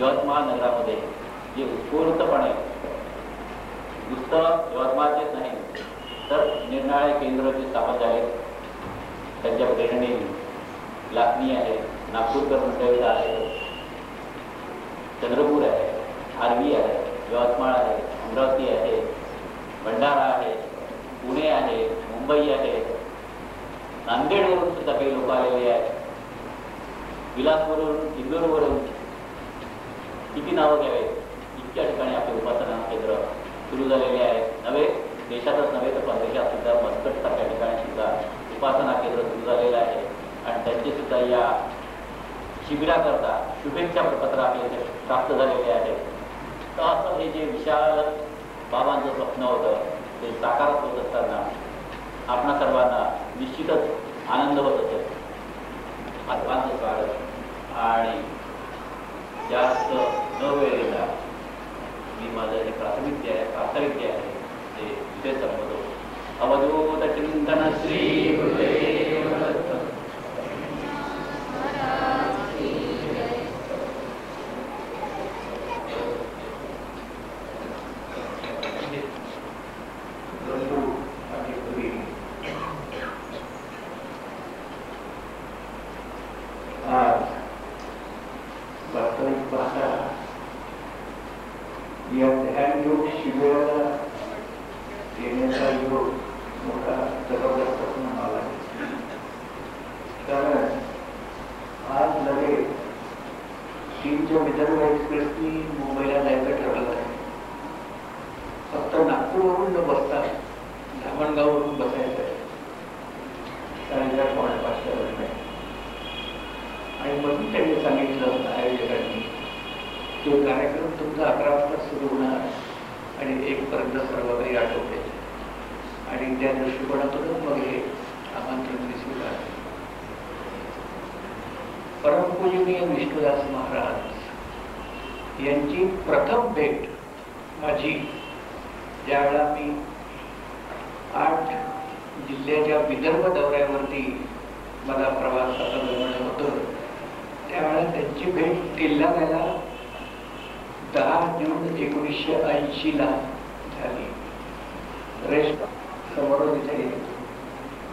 यवतमाळ नगरामध्ये जे उत्स्फूर्तपणे नुसतं यवतमाळचेच नाही तर निरनिराळे केंद्र जे स्थापन आहेत त्यांच्या प्रेरणेने लाखनी आहे, नागपूरकर मंडळीचा आहे, चंद्रपूर आहे, आर्वी आहे, यवतमाळ आहे, अमरावती आहे, भंडारा आहे, पुणे आहे, मुंबई आहे, नांदेडवरून सुद्धा काही लोक आलेले आहेत, विलासवरून, इंदूरवरून, किती नावं घ्यावेत, इतक्या ठिकाणी आपले उपासना केंद्र सुरू झालेले आहेत. नव्हे देशातच नव्हे तर परदेशात सुद्धा मस्कटसारख्या ठिकाणी सुद्धा उपासना केंद्र सुरू झालेलं आहे आणि त्यांचे सुद्धा या शिबिराकरता शुभेच्छा पत्र आपल्याला प्राप्त झालेले आहेत. तर असं हे जे विशाल बाबांचं स्वप्न होतं ते साकारत होत असताना आपणा सर्वांना निश्चितच आनंद होत असेल. आत्मांचं स्वागत आणि जास्त न वेळ घेता मी माझं जे प्राथमिक जे आहे प्रास्ताविक जे आहे ते विषय संबोधतो. अवधूत चिंतन श्री गुरुदेव दत्त. मुंबईला जायचं ठरवलं आहे. फक्त नागपूरवरून न बसता धामणगाववरून बसायचं आहे. 5:30 आणि म्हणून त्यांनी सांगितलं आयोजकांनी तो कार्यक्रम तुमचा 11 वाजता सुरू होणार आणि 1 पर्यंत सर्व काही आठवते आणि त्या दृष्टिकोनातूनच मग हे आमंत्रण स्वीकारले. परमपूजनीय विष्णुदास महाराज यांची प्रथम भेट माझी ज्यावेळा मी 8 जिल्ह्याच्या विदर्भ दौऱ्यावरती मला प्रवासाला जमलं होतं त्यावेळेला त्यांची भेट किल्लाऱ्याला 10 जून 1980 झाली. रेस्ट समोर इथे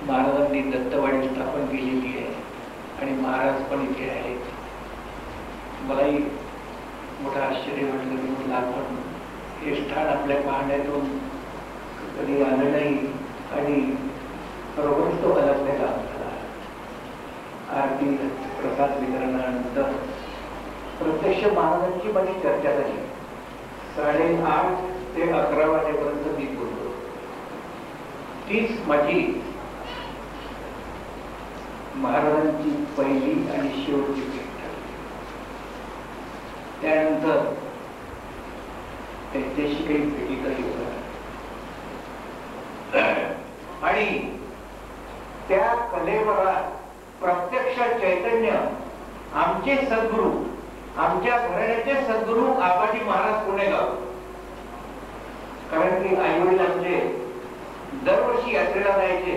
महाराजांनी दत्तवाडी स्थापन केलेली आहे आणि महाराज पण इथे आहेत. मलाही मोठं आश्चर्य वाटलं की लहानपण हे स्थान आपल्या पाहण्यातून कधी आलं नाही आणि बरोबरच तो अलगलेला झाला. आरती प्रसाद वितरणानंतर प्रत्यक्ष महाराजांची माझी चर्चा झाली. 8:30 ते 11 वाजेपर्यंत मी बोललो. तीच माझी महाराजांची पहिली आणि शेवटची भेट. त्यानंतर त्यांच्याशी काही भेटी कधी होतात आणि त्या कलेवरात प्रत्यक्ष चैतन्य आमचे सद्गुरू आमच्या घराण्याचे सद्गुरू आबाजी महाराज पुणेगाव. कारण की आईवडील आमचे दरवर्षी यात्रेला जायचे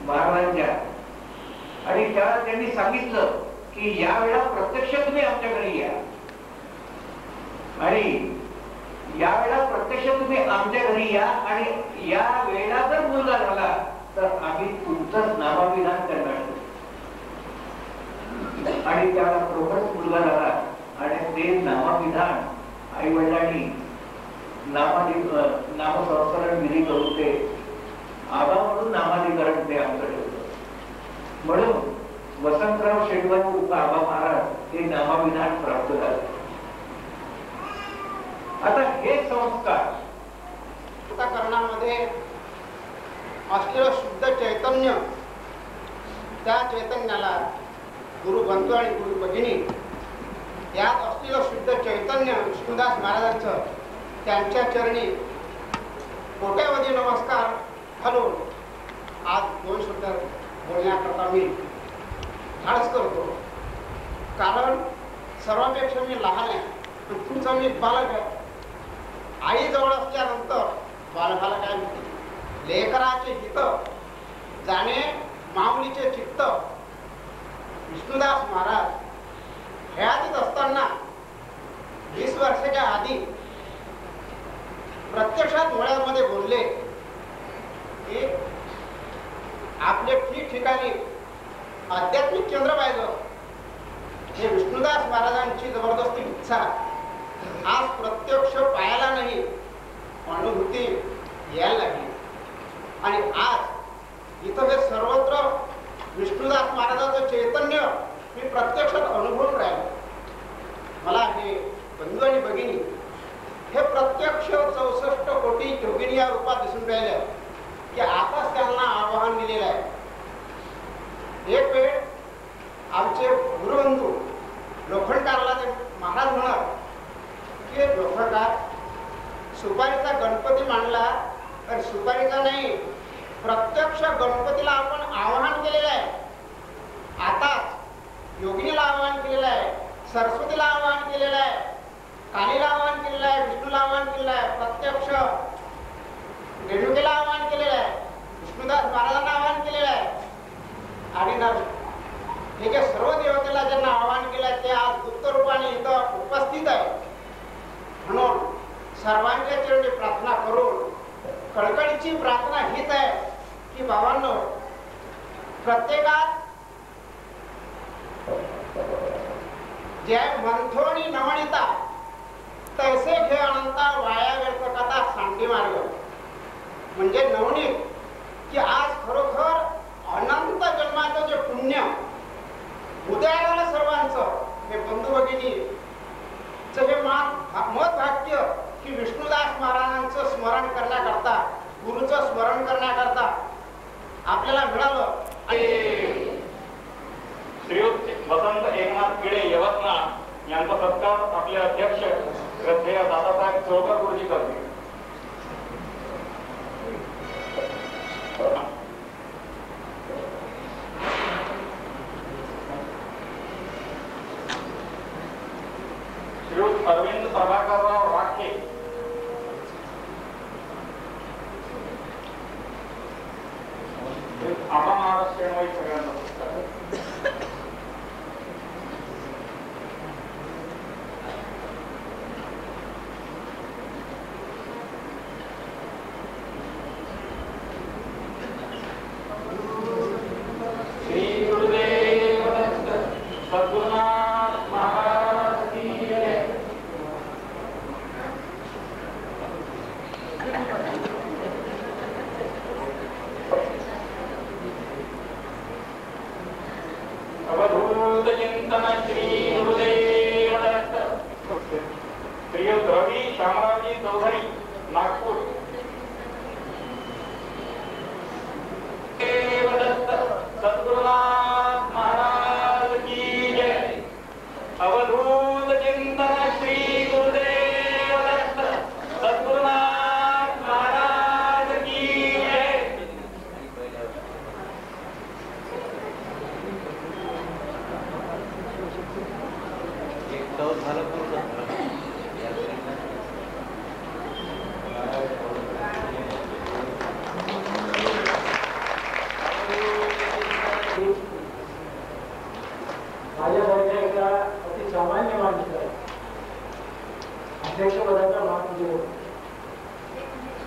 महाराजांच्या आणि त्याला त्यांनी सांगितलं की यावेळा प्रत्यक्ष तुम्ही आमच्या घरी या आणि यावेळेला प्रत्यक्ष तुम्ही आमच्या घरी या आणि या वेळेला जर मुलगा झाला तर आम्ही तुमचंच नामाभिधान करणार. आणि त्याला बरोबरच मुलगा झाला आणि ते नामाभिधान आई वडिलांनी नामसंस्करण विधी करून ते आबा म्हणून नामाधिकरण ते आमचं ठेवलं. म्हणून वसंतराव शेटबाबू आबा महाराज हे नामाभिधान प्राप्त झाले. आता हे संस्कार करण्यामध्ये असलेलं शुद्ध चैतन्य त्या चैतन्याला गुरु बंधू आणि गुरु भगिनी यात असलेलं शुद्ध चैतन्य विष्णुदास महाराजांचं त्यांच्या चरणी कोट्यावधी नमस्कार घालून आज 2 शब्द बोलण्याकरता मी धाडस करतो. कारण सर्वांपेक्षा मी लहान आहे. तुमचा मी बालक आहे. आई जवळ असल्यानंतर बालकाला काय म्हणते लेकराचे हित जाणे माऊलीचे चित्त. विष्णुदास महाराज हयातीत असताना 20 वर्षाच्या आधी प्रत्यक्षात मुळामध्ये बोलले की आपले ठिकठिकाणी आध्यात्मिक केंद्र पाहिजे. हे विष्णुदास महाराजांची जबरदस्ती इच्छा आज प्रत्यक्ष पाहायला नाही, अनुभूती यायला लागली. आणि आज इथं हे सर्वत्र विष्णुदास महाराजांचं चैतन्य मी प्रत्यक्षात अनुभवून राहिलो. मला हे बंधू आणि भगिनी हे प्रत्यक्ष 64 कोटी योगिनी या रूपात दिसून राहिले की आताच त्यांना आवाहन दिलेलं आहे. एक वेळ आमचे गुरुबंधू लोखंडकारला ते महाराज म्हणत की लोखंडकार, सुपारीचा गणपती मांडला तर सुपारीचा नाही, प्रत्यक्ष गणपतीला आपण आवाहन केलेलं आहे. आताच योगिनीला आवाहन केलेलं आहे, सरस्वतीला आवाहन केलेलं आहे, कालीला आवाहन केलेलं आहे, विष्णूला आवाहन केलेलं आहे, प्रत्यक्ष रेणुकेला आवाहन केलेलं आहे, विष्णुदास महाराजांना आवाहन केलेलं आहे. आणि हे जे सर्व देवतेला ज्यांना आवाहन केलं ते आज गुप्त रूपाने इथं उपस्थित आहे. म्हणून सर्वांच्या चरणी प्रार्थना करून कळकळीची प्रार्थना हीच आहे की बाबांनो, प्रत्येकात जे मंथोनी नवनिता तैसे घे अनंता वाया व्यर्थ कथा सांडी मार्ग. म्हणजे नवनीत की आज खरोखर अनंत जन्माचं जे पुण्य उदयाला सर्वांचं हे बंधू भगिनीचं हे मत भाग्य की विष्णुदास महाराजांचं स्मरण करण्याकरता, गुरुचं स्मरण करण्याकरता आपल्याला मिळालं. श्रीयुत वसंत एकनाथ किडे यवतमाळ यांचा सत्कार आपले अध्यक्ष श्रद्धेय दादासाहेब चोळकर गुरुजी करतील. श्रीयुत अरविंद प्रभाकरराव राखे आपला महाराष्ट्रीयन सगळ्यांना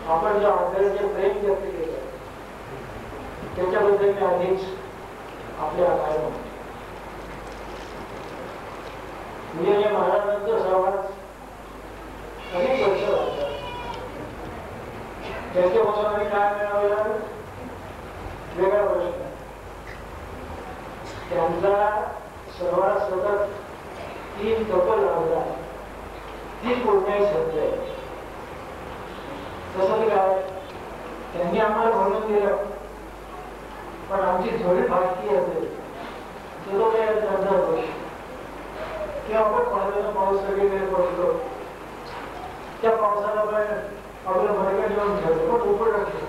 आपण ज्या आदरणीय प्रेम व्यक्त केलं त्याच्याबद्दल मी आधीच आपल्या आभार मानतो. म्हणजे महाराजांचा सहवास अनेक वर्ष झालं. त्याच्यापासून आम्ही काय मिळवलं वेगळा प्रश्न. त्यांचा सहवास सतत 3 तप लावला, ती कोणत्याही सत्य आहे. तसं काय त्यांनी आम्हाला म्हणून दिलं, पण आमची थोडी भाषी असेल तो काय त्यांचा दोष की आपण पाण्याचा पाऊस सगळीकडे पडतो, त्या पावसाला पण आपलं मडक्या घेऊन ठेवतो, पण उपड असतो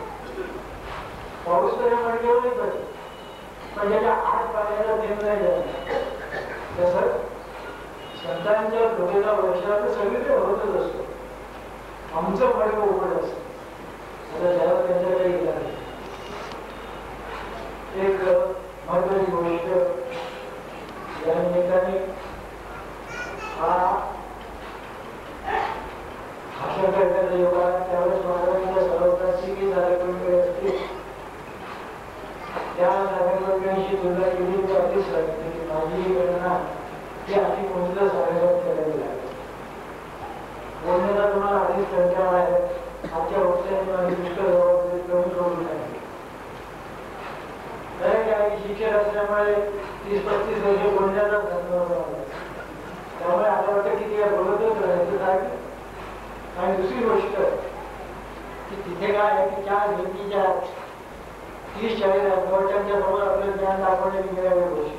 पाऊस तर मडक्यावर येतच, पण ज्याच्या आत पाण्याला थेंब नाही जात. तसं संतांच्या कृपेचा वर्षात सगळीकडे होतच असतो. आमचं मडकं उपड असतं. आता जगात त्यांच्याकडे गेला एक महत्वाची गोष्ट या निमित्ताने हा शंकराचार्य योगाला त्यावेळेस महाराजांच्या सर्वत्राची की झाल्याकडून वेळ असते त्या झाल्याकडूनशी तुलना केली तर अगदी सांगितली की माझी गणना ही आधी कोणतं साडेसात करावी लागेल. बोलण्याचा तुम्हाला आधीच कंटाळा आहे. आमच्या वक्त्यांनी माझी पुष्कळ जबाबदारी कमी करून टाकली. काही शिक्षक असल्यामुळे 30-35 वर्ष बोलण्याचा त्यामुळे आता वाटतं की ते बोलतच राहायचं सारखं. आणि दुसरी गोष्ट की तिथे काय आहे की 4 भिंतीच्या 30-40 वर्षांच्या समोर आपलं ज्ञान दाखवण्याची मिळावी गोष्ट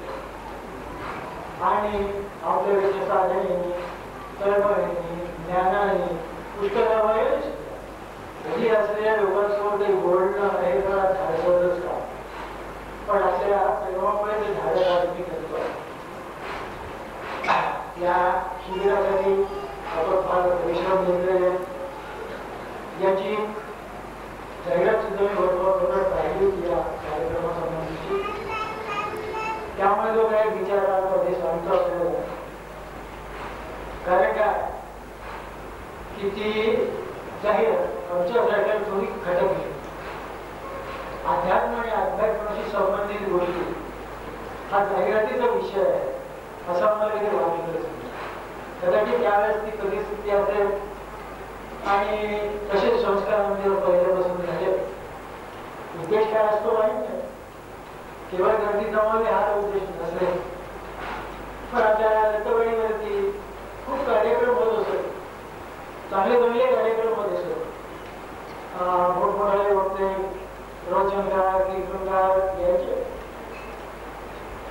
आणि आपल्यापेक्षा साधनेने कर्माने ज्ञानाने पुस्तकामुळे घरी असलेल्या लोकांसमोर काही बोलणं हे जरा धाडसच का, पण आपल्या प्रेमामुळे ते धाडस आम्ही करतो. या शिबिरासाठी आपण फार परिश्रम घेतलेले याची जाहिरात सुद्धा मी वर्तमानपत्रात पाहिली होती या कार्यक्रमासंबंधीची. त्यामुळे जो काही विचारामध्ये सांगतो आपल्याला कारण काय की ती जाहिरात आमच्यासाठी थोडी खटकली. अध्यात्म आणि अध्यात्माशी संबंधित गोष्टी हा जाहिरातीचा विषय आहे असा मला इथे वाटलं. कदाचित त्यावेळेस ती परिस्थिती असेल आणि तसेच संस्कार म्हणजे पहिल्यापासून झाले. उद्देश काय असतो माहित नाही, केवळ गर्दी जमावी हा उद्देश नसेल, पण आपल्या रक्तवाहिनीवरती खूप कार्यक्रम होत असत, चांगले चांगले कार्यक्रम होत असत. मोठमोठाले वक्ते प्रवचनकार कीर्तनकार यायचे,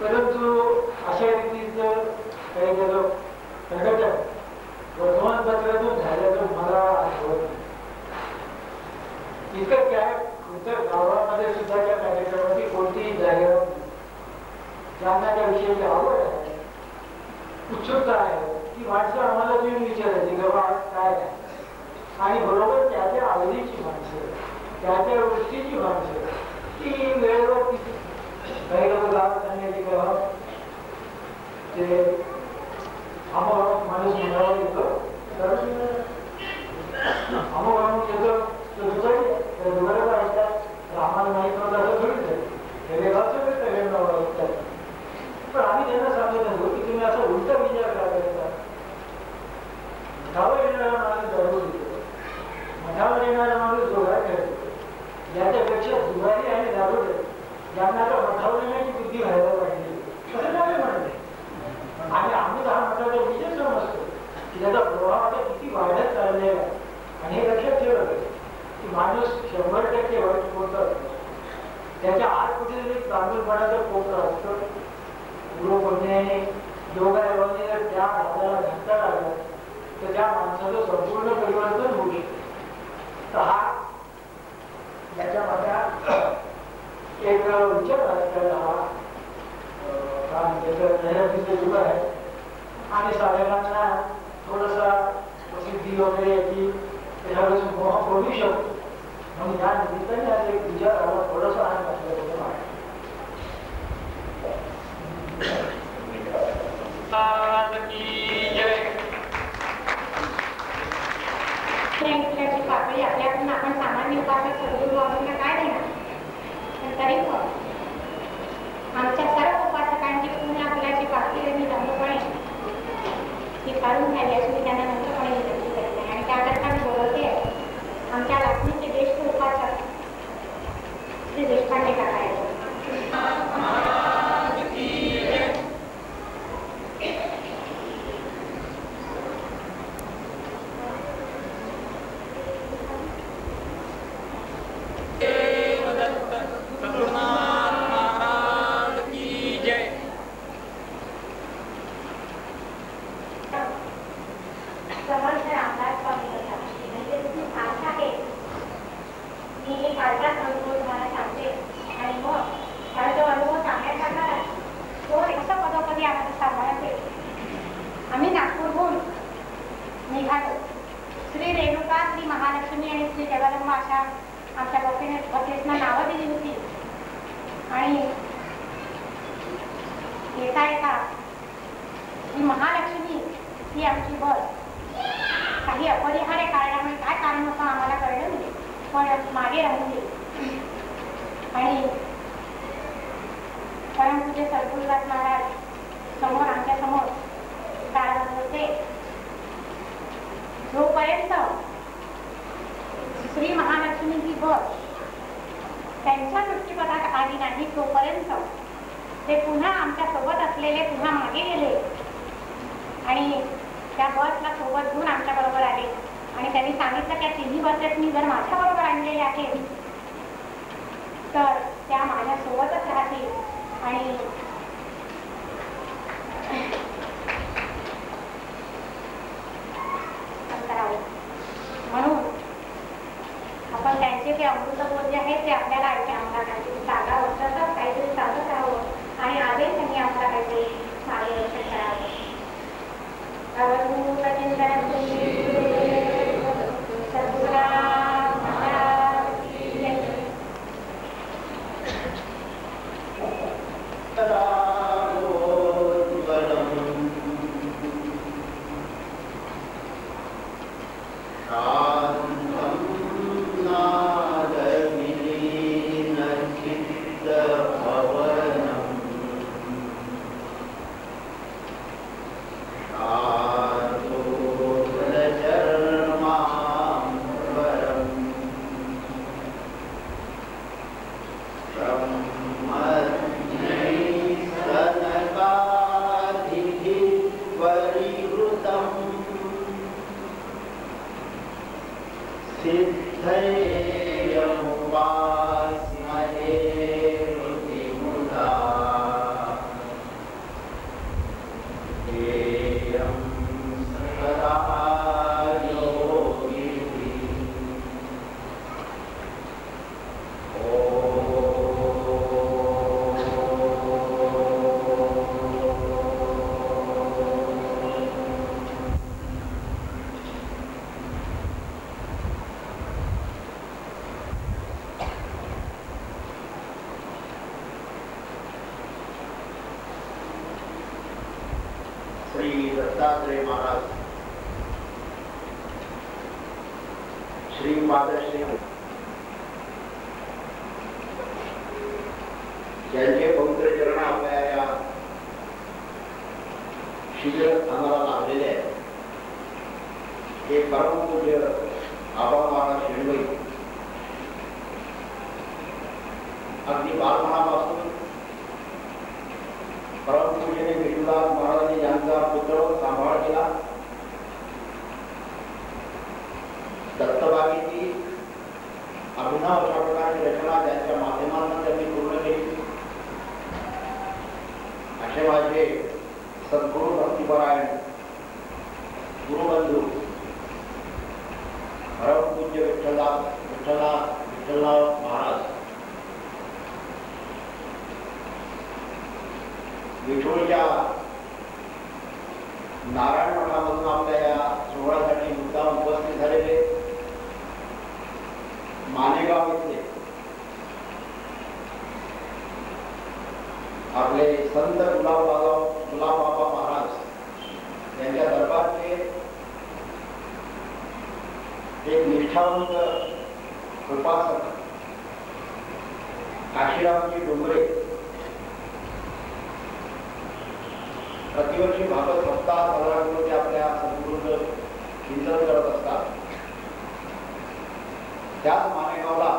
परंतु अशा रीतीचं काही त्याचं प्रकटन वर्तमानपत्रातून झाल्याचं मला आठवत नाही. इतकं काय इतर गावामध्ये सुद्धा त्या कार्यक्रमाची कोणतीही जाहिरात नाही. ज्यांना त्या विषयाची आवड आहे, उत्सुकता आहे, ती माणसं आम्हाला येऊन विचारायची बाबा काय आहे, आणि बरोबर त्याच्या आवडीची माणसं, त्याच्या गोष्टीची माणसं ती वेळेवर काही लोक गावात सांगायची का ते आम्हाला माणूस म्हणावा येतो तर आम्हाला माणूस येतो तर दुकानाला असतात आम्हाला माहीत नव्हतं असं थोडीच आहे. पण आम्ही त्यांना सांगत असतो की तुम्ही असा उलटा विचार का करता. मठावर येणारा माणूस दारू देतो, मठावर येणारा माणूस जोगा खेळतो, याच्यापेक्षा जुगारी आणि दारू देतो ज्यांना तर मठावर येण्याची बुद्धी व्हायला पाहिजे असं नाही म्हणते. आणि आम्ही हा मठाचा विषय समजतो की त्याचा प्रभाव आता किती वाढत चाललेला आहे. आणि हे लक्षात ठेवलं की माणूस 100% वाईट कोणता असतो, त्याच्या आत कुठेतरी चांगलपणाचा कोपरा असतो. गुरुपौर्णिमेने योगायोगाने जर त्या भागाला धक्का लागला तर त्या माणसाचं संपूर्ण परिवर्तन होऊ शकते. तर हा याच्या मागे एक विचार असलेला हा जाहिरातीचं युग आहे आणि साहेबांना थोडासा प्रसिद्धी वगैरे याची त्यावेळेस मोह पडू शकतो. म्हणून या निमित्ताने आज एक विचार आला थोडासा आणि असल्याबद्दल आहे. पातळी आपल्याकडून आपण सामान्य उपासक सद्गुरू बाबांना काय देणार, पण तरी पण आमच्या सर्व उपासकांची पूर्ण आपल्याची पातळी त्यांनी नम्रपणे स्वीकारून घ्यावी अशी मी त्यांना नम्रपणे विनंती करते. आणि त्याकरता मी बोलवते आमच्या लाखणीचे ज्येष्ठ उपासक श्री देशपांडे काका आहेत. आम्ही नागपूरहून निघालो. श्री रेणुका, श्री महालक्ष्मी आणि श्री जगदंबा अशा आमच्या बसेसना नावं दिली होती. आणि येता येता श्री महालक्ष्मी ही आमची बस काही अपरिहार्य कारणामुळे काय कारण होतं आम्हाला कळलं नाही, पण मागे राहून गेले. आणि परमपूज्य सद्गुरुदास महाराज समोर आमच्या समोर काढत होते. जोपर्यंत श्री महालक्ष्मीची बस त्यांच्या दृष्टीपथात आली नाही तोपर्यंत ते पुन्हा आमच्या सोबत असलेले पुन्हा मागे गेले आणि त्या बसला सोबत घेऊन आमच्या बरोबर आले. आणि त्यांनी सांगितलं त्या तिन्ही बसेस मी जर माझ्या बरोबर आणलेल्या आहेत तर त्या माझ्या सोबतच राहतील. आणि म्हणून आपण त्यांचे ते अमृतबोध जे आहे ते आपल्याला ऐकले. आम्हाला काहीतरी जागा वर्षातच काहीतरी सांगत राहावं आणि आजही त्यांनी आम्हाला काहीतरी मार्गदर्शन करावं. दत्तात्रय महाराज श्री पादश्री ज्यांचे पवित्र चरण आपल्या या शिबिरस्थानाला लाभलेले आहेत हे परमपूज्य आबा महाराज शेणवई अगदी बालपणापासून परमपूज्यने विठुदास महाराजांनी यांचा पुत्र सांभाळ केला. दत्तबागेची अभिनव अशा प्रकारची रचना त्यांच्या माध्यमातून त्यांनी पूर्ण केली. असे माझे सद्गुरु भक्तिपरायण गुरुबंधू परमपूज्य विठ्ठलनाथ महाराज विठोळच्या नारायण मठामधून आपल्या या सोहळ्यासाठी मुद्दाम उपस्थित झालेले मानेगाव इथले आपले संत गुलाबबाबा महाराज यांच्या दरबारचे एक निष्ठावंत उपासक काशीरामजी डोंगरे प्रतिवर्षी भागवत सप्ताह साजरा करून ते आपल्या सद्गुरूंचं चिंतन करत असतात. त्याच मानेगावला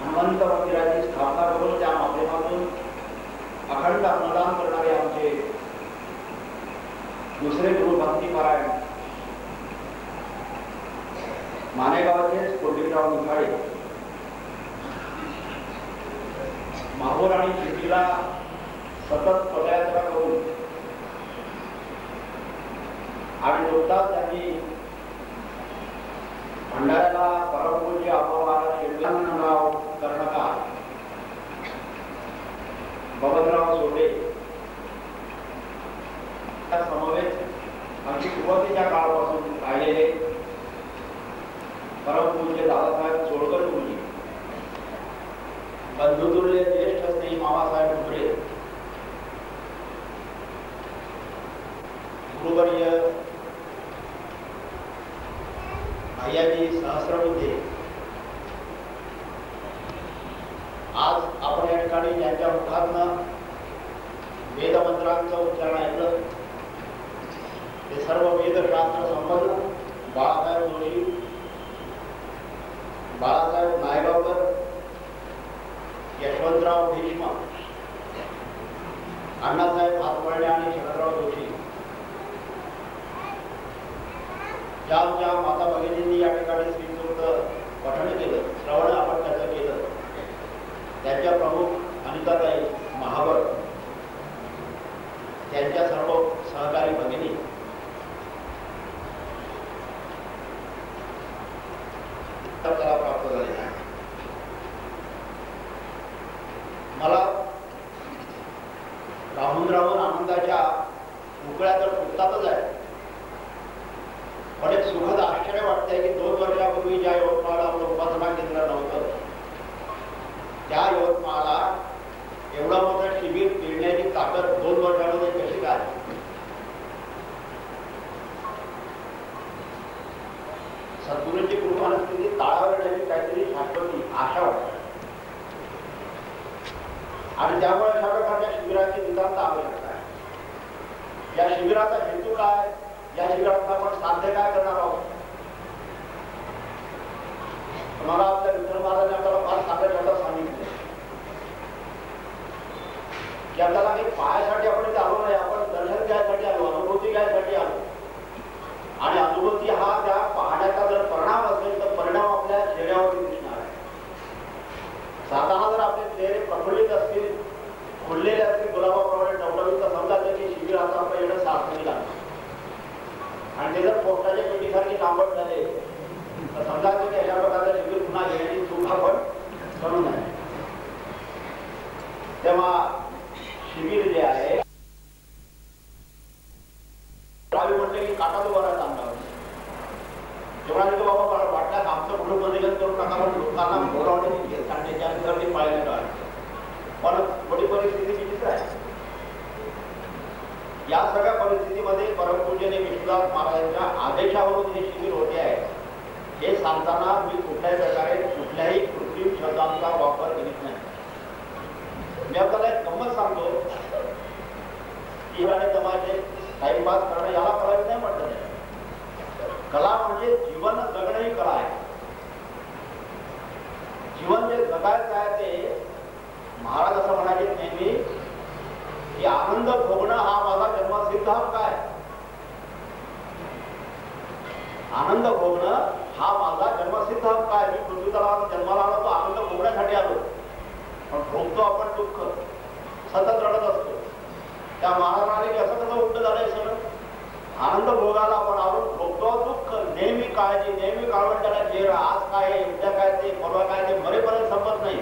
हनुमंत मंदिराची स्थापना करून त्या माध्यमातून अखंड अन्नदान करणारे आमचे दुसरे गुरु भक्तिपरायण मानेगावचे कोंडीराव निखाडे माहूर आणि शिर्डीला सतत पदयात्रा करून आणि नुकताच त्यांनी भंडाऱ्याला परमपूज्य आबा शेणगाव कर्णकार बबनराव सोडे त्या समवेत अगदी सुरुवातीच्या काळापासून राहिलेले परमपूज्य दादासाहेब सोळकर गुरुजी, बंधुतुल्य ज्येष्ठ स्त्री मामासाहेब डुकरे, गुरुवर्य भैयाजी सहस्रबुद्धे, आज आपण या ठिकाणी ज्यांच्या मुखातनं वेदमंत्रांचं उच्चारण ऐकलं ते सर्व वेदशास्त्र संपन्न बाळासाहेब जोशी, बाळासाहेब नायगावकर, यशवंतराव भीष्म, अण्णासाहेब हातवळणे आणि शरदराव जोशी ज्या आमच्या माता भगिनींनी या ठिकाणी श्रीसूक्त पठण केलं, श्रवण आपण त्याचं केलं, त्यांच्या प्रमुख अनिताताई महावर, त्यांच्या सर्व सहकारी भगिनी, त्याला प्राप्त झालेला आहे. मला राहून राहून आनंदाच्या उकळ्या तर फुटतातच आहे, पण एक सुखद आश्चर्य वाटतंय की 2 वर्षापूर्वी ज्या यवतमाळला आपलं उपासना केंद्र नव्हतं त्या यवतमाळला एवढं मोठं शिबिर पेरण्याची ताकद 2 वर्षामध्ये कशी काय? सद्गुरूंची कृपा नसलेली ताळावर येण्याची काहीतरी शाश्वती आशा वाटते आणि त्यामुळे अशा प्रकारच्या शिबिराची नितांत आवश्यकता आहे. या शिबिराचा हेतू काय? या शिबिरात आपण साध्य काय करणार आहोत? मला आपल्या विठ्ठल महाराजांनी आपल्याला फार साध्या शब्दात सांगितले की आपल्याला काही पायासाठी आपण इथे आलो नाही, आपण दर्शन घ्यायसाठी आलो, अनुभूती घ्यायसाठी आलो आणि अनुभूती हा त्या पाहण्याचा जर परिणाम असेल तर परिणाम आपल्या चेहऱ्यावरती दिसणार आहे. जाताना जर आपले चेहरे प्रफुल्लित असतील, खुललेले असतील, गुलाबाप्रमाणे टवटवीत, तर समजायचं की शिबिराचा आपलं येणं सार्थकी लागतं. आणि ते जर पोस्टाच्या पेटीसारखी लांबट झाले तर समजायचं की अशा प्रकारचं शिबिर पुन्हा घेण्याची चूक आपण करू नये. तेव्हा शिबिर जे आहे गावी म्हटले की काटा तो बरा चांगला तेवढा तो बाबा मला वाटल्यास आमचं ग्रुप मध्ये करून नका, पण लोकांना बोलावण्याची त्याच्यासाठी पाळण्यात आलं. पण मोठी परिस्थिती कितीच आहे. या सगळ्या परिस्थितीमध्ये परमपूज्य विष्णुदास महाराजांच्या आदेशावरून हे शिबिर होते आहे हे सांगताना मी कुठल्याही प्रकारे कुठल्याही कृत्रिम शब्दांचा वापर करीत नाही. मी आपल्याला एक गंमत सांगतो की तमाशे टाइमपास करणं याला कळत नाही म्हटलं नाही. कला म्हणजे जीवन जगणं ही कला आहे. जीवन जे जगायचं आहे ते महाराज असं म्हणाले नेहमी की आनंद भोगणं हा माझा जन्मसिद्ध हक्क आहे. आनंद भोगणं हा माझा जन्मसिद्ध हक्क आहे. मी पृथ्वी तलावात जन्माला आलो तो आनंद भोगण्यासाठी आलो, पण भोगतो आपण दुःख, सतत रडत असतो. त्या महाराजांनी की असं कसं उलट झालंय सगळं. आनंद भोगायला आपण आलो, भोगतो दुःख, नेहमी काळजी, नेहमी काळवंटाला चेहरा, आज काय उद्या काय ते परवा काय ते मरेपर्यंत संपत नाही.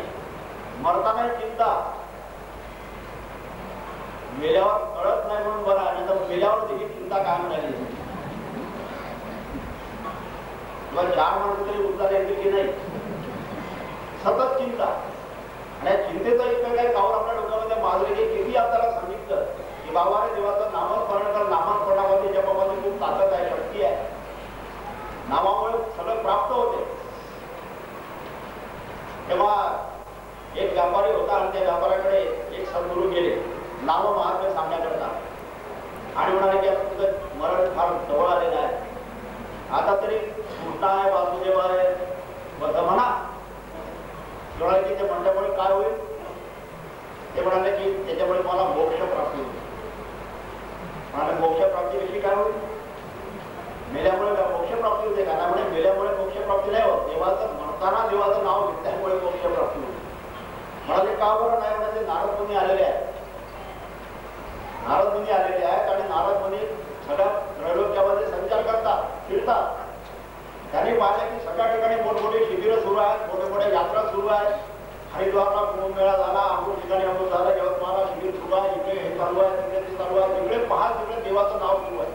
मरताना चिंता, मेल्यावर कळत नाही म्हणून बरं, आणि तर मेल्यावर देखील चिंता काय म्हणाली किंवा 4 माणसं तरी उद्धार येतील की नाही, सतत चिंता. आणि चिंतेचं इतकं काही कावर आपल्या डोक्यामध्ये माजले की किती आपल्याला सांगितलं की बाबा रे देवाचं नामस्मरण कर, नामस्मरणामध्ये जपामध्ये खूप ताकद आहे, शक्ती आहे, नामामुळे सगळं प्राप्त होते. तेव्हा एक व्यापारी होता आणि त्या व्यापाऱ्याकडे एक सद्गुरू गेले नाम महात्म्य सांगण्याकरता आणि म्हणाले की आता तुझं मरण फार जवळ आलेलं आहे, आता तरी कृष्णा आहे, वासुदेव आहे, बस म्हणा. म्हणाले की ते म्हणल्यामुळे काय होईल? ते म्हणाले की त्याच्यामुळे मला मोक्ष प्राप्ती होईल. म्हणाले मोक्ष प्राप्तीविषयी काय होईल? मेल्यामुळे मोक्ष प्राप्ती होते का? त्यामुळे मेल्यामुळे मोक्ष प्राप्ती नाही होत, देवाचं म्हणताना देवाचं नाव घेतल्यामुळे मोक्ष प्राप्ती होते. म्हणाले का बरं नाही? म्हणाले नारद मुनी आलेले आहेत, नारद मुनी आलेले आहेत आणि नारद मुनी सगळ्या त्रैलोक्यामध्ये संचार करतात, फिरतात. त्यांनी पाहिलं की सगळ्या ठिकाणी मोठमोठे शिबिरं सुरू आहेत, मोठे मोठे यात्रा सुरू आहेत. हरिद्वारला कुंभमेळा झाला, अमृत ठिकाणी अमृत झाला, यवतमाळला शिबिर सुरू आहे, इकडे हे चालू आहे, तिकडे ते चालू आहे, तिकडे पहा तिकडे देवाचं नाव सुरू आहे,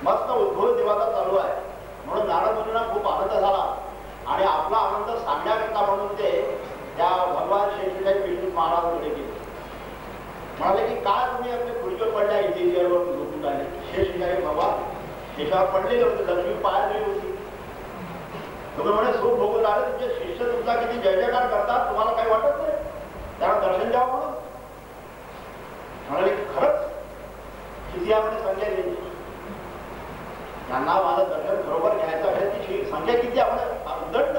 मस्त उद्भव देवाचा चालू आहे. म्हणून नारद मुनींना खूप आनंद झाला आणि आपला आनंद सांगण्याकरता म्हणून ते त्या भगवान शेषशाही विष्णू महाराजांकडे गेले. म्हणाले की काय तुम्ही आपले खुर्चीवर पडल्या इथे चेअरवर झोपून राहिले? शेषशाही भगवान शेषावर पडलेले होते, लक्ष्मी पाळली होती. तुम्ही म्हणे सुख भोगून आले, तुमचे शिष्य तुमचा किती जय जयकार करतात, तुम्हाला काही वाटत नाही, त्यांना दर्शन द्यावं म्हणून म्हणाले. खरंच किती आपण संख्या घ्यायची, त्यांना माझं दर्शन बरोबर घ्यायचं आहे, ती संख्या किती आपण उदंड.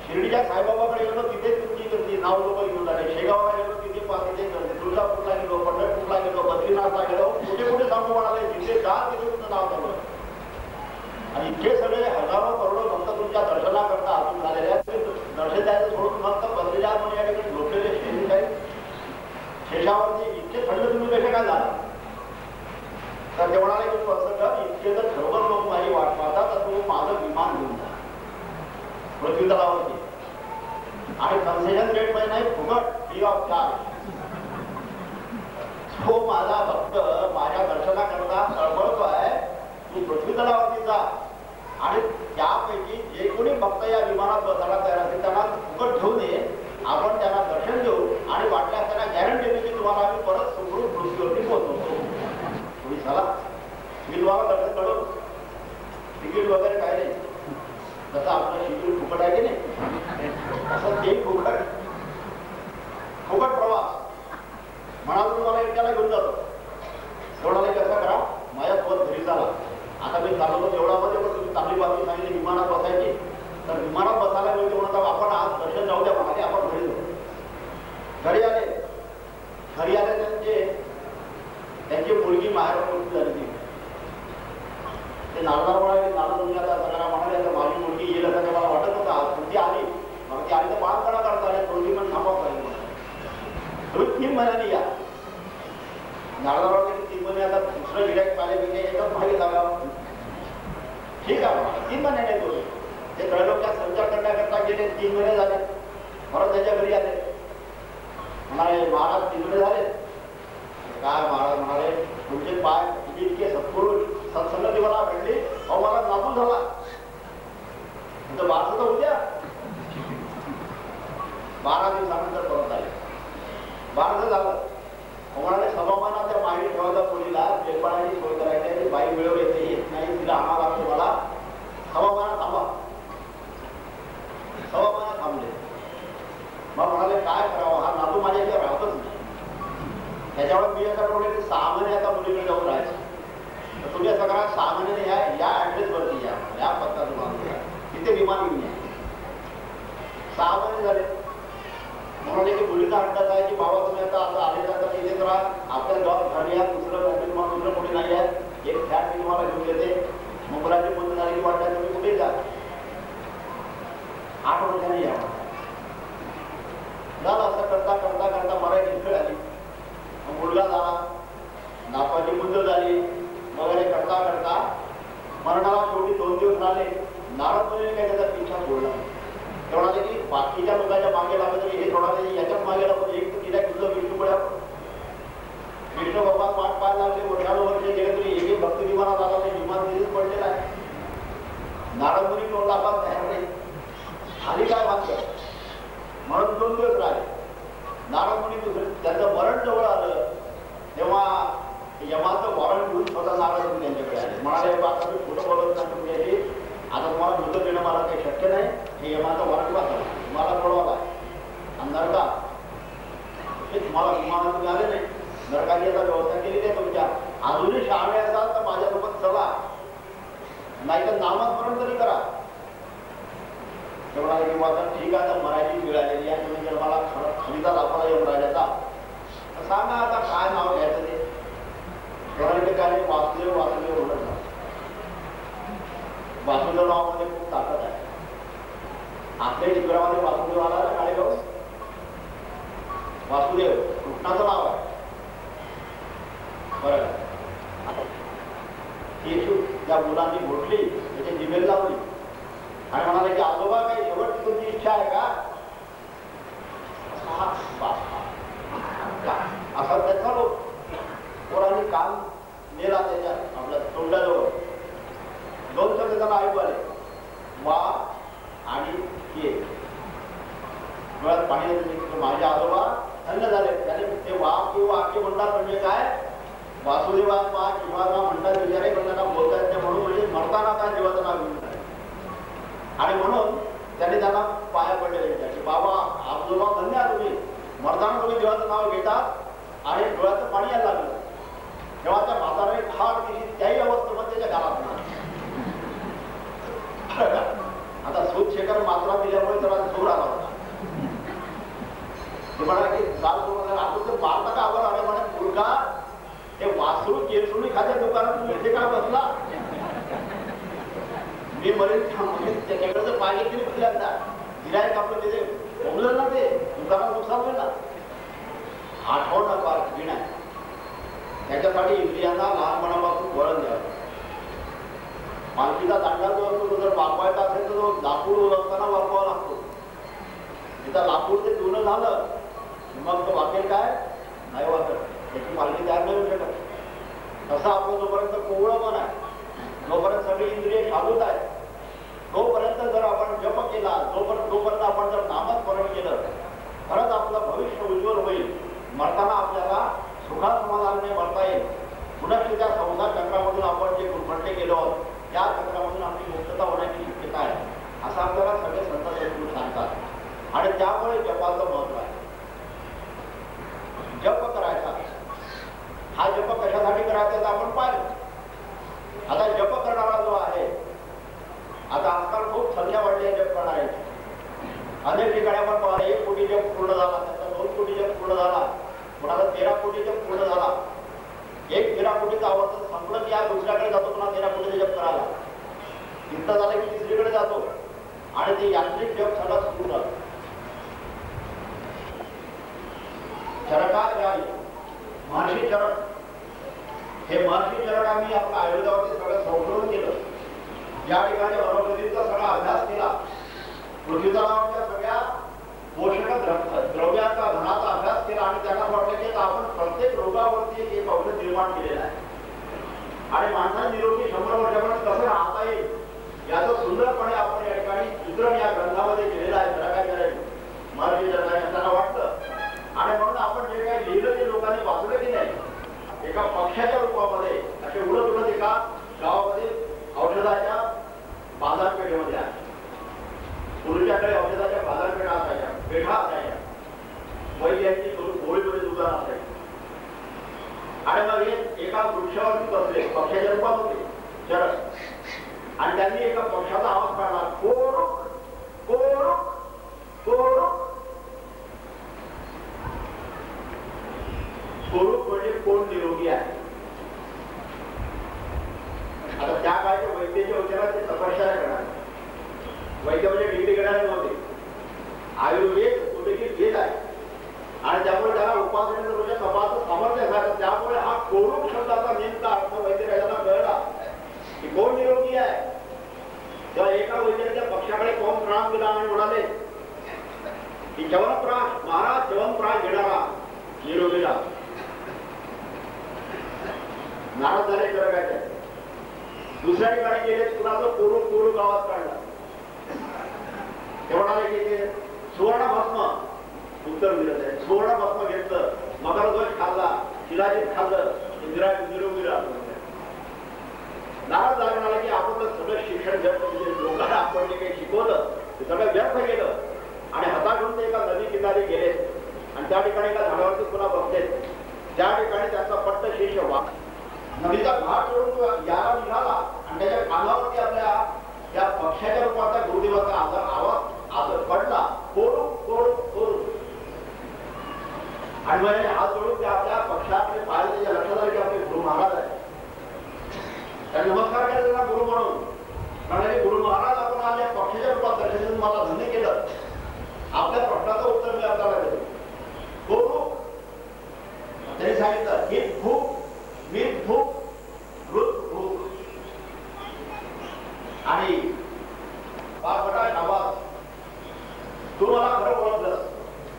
शिर्डीच्या साईबाबाकडे गेलो तिथे तुमची नाव लोक घेऊन आले, शेगावला गेलो तिथे तिथे तुळजापूरला गेलो, पंढरपूरला गेलो, बद्रीनाथला गेलो, कुठे कुठे सांगू म्हणाले, जिथे जा तिथे तुमचं नाव चालू. आणि इतके सगळे हजारो करोडो भक्त तुमच्या दर्शनाकरता आतून झालेले आहेत. दर्शन द्यायचं सोडून फक्त बद्रीनाथ म्हणजे या ठिकाणी झोपलेले शेरी काही शेषावरती इतके थंड तुम्ही कसे काय झाले. तर ते म्हणाले की असं कर, इतके जर खरोखर लोक माझी वाट पाहतात तर तू माझं विमान घेऊन जा पृथ्वी तलावरती, आणि कन्सेशन रेट मध्ये नाही, फुकट, फ्री ऑफ चार्ज. तो माझा भक्त माझ्या दर्शनाकरता तळमळतोय, तू पृथ्वी तलावरती जा आणि त्यापैकी जे कोणी भक्त या विमानात बसायला तयार असतील त्यांना फुकट घेऊन ये, आपण त्यांना दर्शन देऊ आणि वाटल्यास त्यांना गॅरंटी देऊ की तुम्हाला आम्ही परत सुखरूप पृथ्वीवरती पोहोचवतो. तुम्ही चला, मी तुम्हाला दर्शन कळवतो, तिकीट वगैरे काही नाही. तसं आपलं शिबिर फुकट आहे की नाही, असं ते फुकट प्रवास. म्हणाल तुम्हाला एकट्याला घेऊन जातो, कोणाला कसं करा, माझ्यासोबत घरी चाला. आता मी चालवतो तेवढामध्ये पण तुम्ही चांगली बातमी सांगितली विमानात बसायची, तर विमानात बसायला मिळते म्हणून आपण आज दर्शन जाऊ द्या म्हणाले, आपण घरी जाऊ. घरी आले त्यांची मुलगी माहेर मृत्यू झाली. ते नारदाला म्हणाले, नारद दुनियाचा सगळा म्हणाले तर माझी मुलगी येईल असं मला वाटत होतं, आज तुमची आली, मग ती आली तर बाळपणा करता आले, मुलगी पण थांबवा पाहिजे. तुम्ही 3 महिन्यांनी या. नारदाला वाटलं की 3 महिने आता दुसरं गिराईक पाहिले की एकदम मागे लागावं. ठीक आहे, 3 महिने नाही तो ते त्रैलोक्यात संचार करण्याकरता गेले, 3 महिने झाले, परत त्याच्या घरी आले. म्हणाले महाराज 3 महिने झाले काय. महाराज म्हणाले तुमचे पाय इतके सत्पुरुष सत्संगती मला भेटली, अहो मला नातू झाला, बारसं तर उद्या. 12 दिवसानंतर परत आले, बारसं झालं. म्हणाले सभामानाच्या मागे ठेवायचा मुलीला जेपाण्याची सोय करायची, बाई वेळेवर येते, येत नाही, तिला आम्हा लागतो, मला सभामानात थांबा. सभामानात थांबले. मग म्हणाले काय करावं, हा नातू माझ्या इथे राहतच नाही. त्याच्यावर मी असं म्हटलं 6 महिने आता मुलीकडे जाऊन राहायचं, तर तुम्ही असं करा 6 महिने या ऍड्रेसवरती या पत्ता तुम्हाला तिथे विमान घेऊन या. 6 महिने झाले. म्हणाले की मुलीचा अंदाज आहे की बाबा तुम्ही आता असं आले जाता तिथेच राहा, आपल्या जॉब घरी या, दुसरं कोणी नाही आहे, एक फ्लॅट मी तुम्हाला घेऊन देते, मग मुलाची मुलं झाली की वाटल्या तुम्ही कुठे जा. 8 वर्षांनी या झालं. असं करता करता करता मराठी खेळ आली, मुलगा झाला, नापाची मुद्द झाली वगैरे करता करता मरणाला शेवटी 2 दिवस झाले. नारद मुनीने काही त्याचा पिछा सोडला. ते म्हणाले की बाकीच्या लोकांच्या मागे लागत तरी हे थोडा याच्याच मागे लागत, एक तर तिला किल्लो विष्णूकडे विष्णू भगवान वाट पाहायला लागले, वर्षानुवर्ष गेले तरी एक भक्त विमानात आला नाही, विमान तिथेच पडलेला आहे. नारद मुनी तोंड दाखवा तयार नाही, आली काय मागतं म्हणून 2 दिवस राहिले. नारद मुनी त्यांचं मरण जवळ आलं तेव्हा यमाचं वॉरंट घेऊन स्वतः नारद मुनी त्यांच्याकडे आले. म्हणाले आता मी खोटं बोलत नाही, तुम्ही आता तुम्हाला मृत देणं मला काही शक्य नाही, हे यमाचं वॉरंट वाचा, तुम्हाला पडवाला आणि नरकात हे तुम्हाला विमानातून आले नाही, नरकाची आता व्यवस्था केली नाही तुमच्या. अजूनही शहाणे असाल तर माझ्यासोबत चला, नाही तर नामस्मरण तरी करा. तेवढा किंवा ठीक आहे, तर मराठी मिळालेली आहे, तुम्ही जर मला खरीदा दाखवला येऊन राहिल्याचा तर सांगा आता काय नाव घ्यायचं ते. तेवढा काय वासुदेव वासुदेव म्हणत ना, वासुदेव नावामध्ये खूप ताकद आहे. आपल्या शिबिरामध्ये वासुदेव आला ना काळेगाव, वासुदेव कृष्णाचं नाव आहे बरं. ही त्या मुलांनी घोटली, त्याची जिभेल लावली आणि म्हणाले की आजोबा काही शेवटची तुमची इच्छा आहे का. असा त्याचा लोक पोरांनी कान नेला त्याच्या आपल्या तोंडाजवळ. 2 शब्द त्याला ऐकू आले, वा आणि ये. डोळ्यात पाणी माझे आजोबा थंड झाले. त्याने ते वा किंवा वाक्य म्हणतात म्हणजे काय, वासुदेवात्मा किंवा म्हणतात विचारे पण त्यांना बोलतात बाबा आजोबा धन्य आहात तुम्ही, मर्दाना तुम्ही देवाचं नाव घेतात आणि डोळ्याचं पाणी यायला लागलं. तेव्हा त्या म्हातारे खाट केली त्याही अवस्थेमध्ये त्याच्या घरात ना. आता सूत शेखर मात्रा दिल्यामुळे त्याला जोर आला होता. ते म्हणा की चाल आपण ते मारता का आवर आले म्हणा मुलगा हे वासरू केरसुणी खात्या दुकानात तुम्ही इथे काय बसला. मी मरेल त्याच्याकडे पाणी तरी बसल्यानंतर गिरायक आपलं तिथे बोललं ना ते दुकानात नुकसान होईल ना. आठवण फार कठीण आहे. त्याच्यासाठी इंद्रियांना लहानपणापासून वळण द्यावं. मालकीचा दांडा जो असतो तो जर वापरायचा असेल तर तो लाकूड उरवताना वापरावा लागतो. तिथं लाकूड ते जुनं झालं मग तो वाकेल काय नाही वाकत, त्याची मालकी तयार नाही होऊ शकत. तसं आपलं जोपर्यंत कोवळं मन आहे, जोपर्यंत सगळी इंद्रिय शाबूत आहे, तोपर्यंत जर आपण जप केला, तोपर्यंत आपण जर नामस्मरण केलं, खरंच आपलं भविष्य उज्ज्वल होईल. मरताना आपल्याला सुखासमाधानाने मरता येईल. पुनश्च त्या संसार चक्रामधून आपण जे गुरफटले गेलो आहोत त्या चक्रामधून आपली मुक्तता होण्याची शक्यता आहे असं आपल्याला सगळे संत सद्गुरू सांगतात. आणि त्यामुळे जपाचं महत्व आहे. जप करायचा. हा जप कशासाठी करायचा तर आपण पाहिलं. आता जप करणारा जो आहे, आता आजकाल खूप संख्या वाढली आहे जप करणाऱ्याची. अनेक ठिकाणी आपण पाहिलं 1 कोटी जप पूर्ण झाला, त्याचा 2 कोटी जप पूर्ण झाला, कोणाला 13 कोटी जप पूर्ण झाला. एक 13 कोटीचा आवर्तन संपलं की या दुसऱ्याकडे जातो, पुन्हा 13 कोटीचा जप करायला. इथं झालं की तिसरीकडे जातो आणि ते यांत्रिक जप सगळं सुरू झालं. चरकाचार्य महर्षी चरक, हे महर्षी चरक आम्ही आपल्या आयुर्वेदावरती सगळं संशोधन केलं. ज्या ठिकाणी वनस्पतींचा सगळा अभ्यास केला, पृथ्वीतलावरच्या सगळ्या पोषक द्रव्यांचा धनाचा अभ्यास केला आणि त्यांना वाटलं की आपण प्रत्येक रोगावरती एक औषध निर्माण केलेलं आहे आणि माणसाने निरोगी 100 वर्षापर्यंत कसं राहता येईल याचं सुंदरपणे आपण या ठिकाणी चित्रण या ग्रंथामध्ये केलेलं आहे. जरा काय करायचं महर्षी चरकांनी त्यांना वाटतं. आणि म्हणून आपण जे काही लिहिलं ते लोकांनी वाचलं की नाही, एका पक्षाच्या रूपामध्ये असे उलट उलट एका गावामध्ये औषधाच्या बाजारपेठेमध्ये आहे. पूर्वीच्याकडे औषधाच्या बाजारपेठा असायच्या, पेठा असायच्या, वैद्यांची गोळी दुकान असायची. आणि मग हे एका वृक्षावरती बसले, पक्षाच्या रूपात होते चरक, आणि त्यांनी एका पक्षाचा आवाज काढला, कोरुक कोरुक कोरुक. कोरुक म्हणजे कोण निरोगी आहे. आता त्या काळच्या वैद्याच्या उपचारात ते तपश्चर्या करणार. वैद्य म्हणजे डिग्री घेणारे नव्हते. आयुर्वेद कुठेही घेत आहे आणि त्यामुळे त्याला उपासनेचं तपाचं सामर्थ्य असायचं. त्यामुळे हा कोरुक शब्दाचा नेमका अर्थ वैद्यराजांना कळला की कोण निरोगी आहे. तेव्हा एका वैद्याच्या पक्षाकडे पाहून प्रणाम केला आणि म्हणाले की च्यवनप्राश महाराज, च्यवनप्राश घेणारा निरोगीला नाराज झाले चरकाचे. दुसऱ्या ठिकाणी गेले, कुणाचं कोरुक कोरुक आवाज काढला. ते म्हणाले की ते सुवर्णभस्म उत्तर दिलं आहे. सुवर्णभस्म घेतलं, मकरध्वज खाल्ला, शिलाजीत खाल्लं, निरोगी राहतो. नाराज झाले, म्हणाले की आपण सगळं शिक्षण लोकांना आपण जे काही शिकवलं ते सगळं व्यर्थ गेलं. आणि हातात घेऊन ते एका नदी किनारी गेले आणि त्या ठिकाणी एका झाडावरती पुन्हा बसले. त्या ठिकाणी त्यांचा पट्ट शिष्य नदीचा घाट सोडून याला निघाला आणि त्याच्या कानावरती आपल्या त्या पक्षाच्या रूपाचा गुरुदेवाचा आवाज पडला, कोरू कोरू कोरू. आणि मग हात जोडून त्या आपल्या पक्षाकडे पाहिलं, त्याच्या लक्षात आलं की आपले गुरु महाराज आहे. त्यांनी नमस्कार केला त्यांना गुरु म्हणून. म्हणाले गुरु महाराज, आपण आज या पक्षाच्या रूपात दर्शन देऊन मला धन्य केलं. आपल्या प्रश्नाचं उत्तर मी आपल्याला देतो. कोरू त्यांनी सांगितलं, ही भूक मी भूक मृत भूक. आणि बापटा शाबास, तू मला खरं ओळखलंस,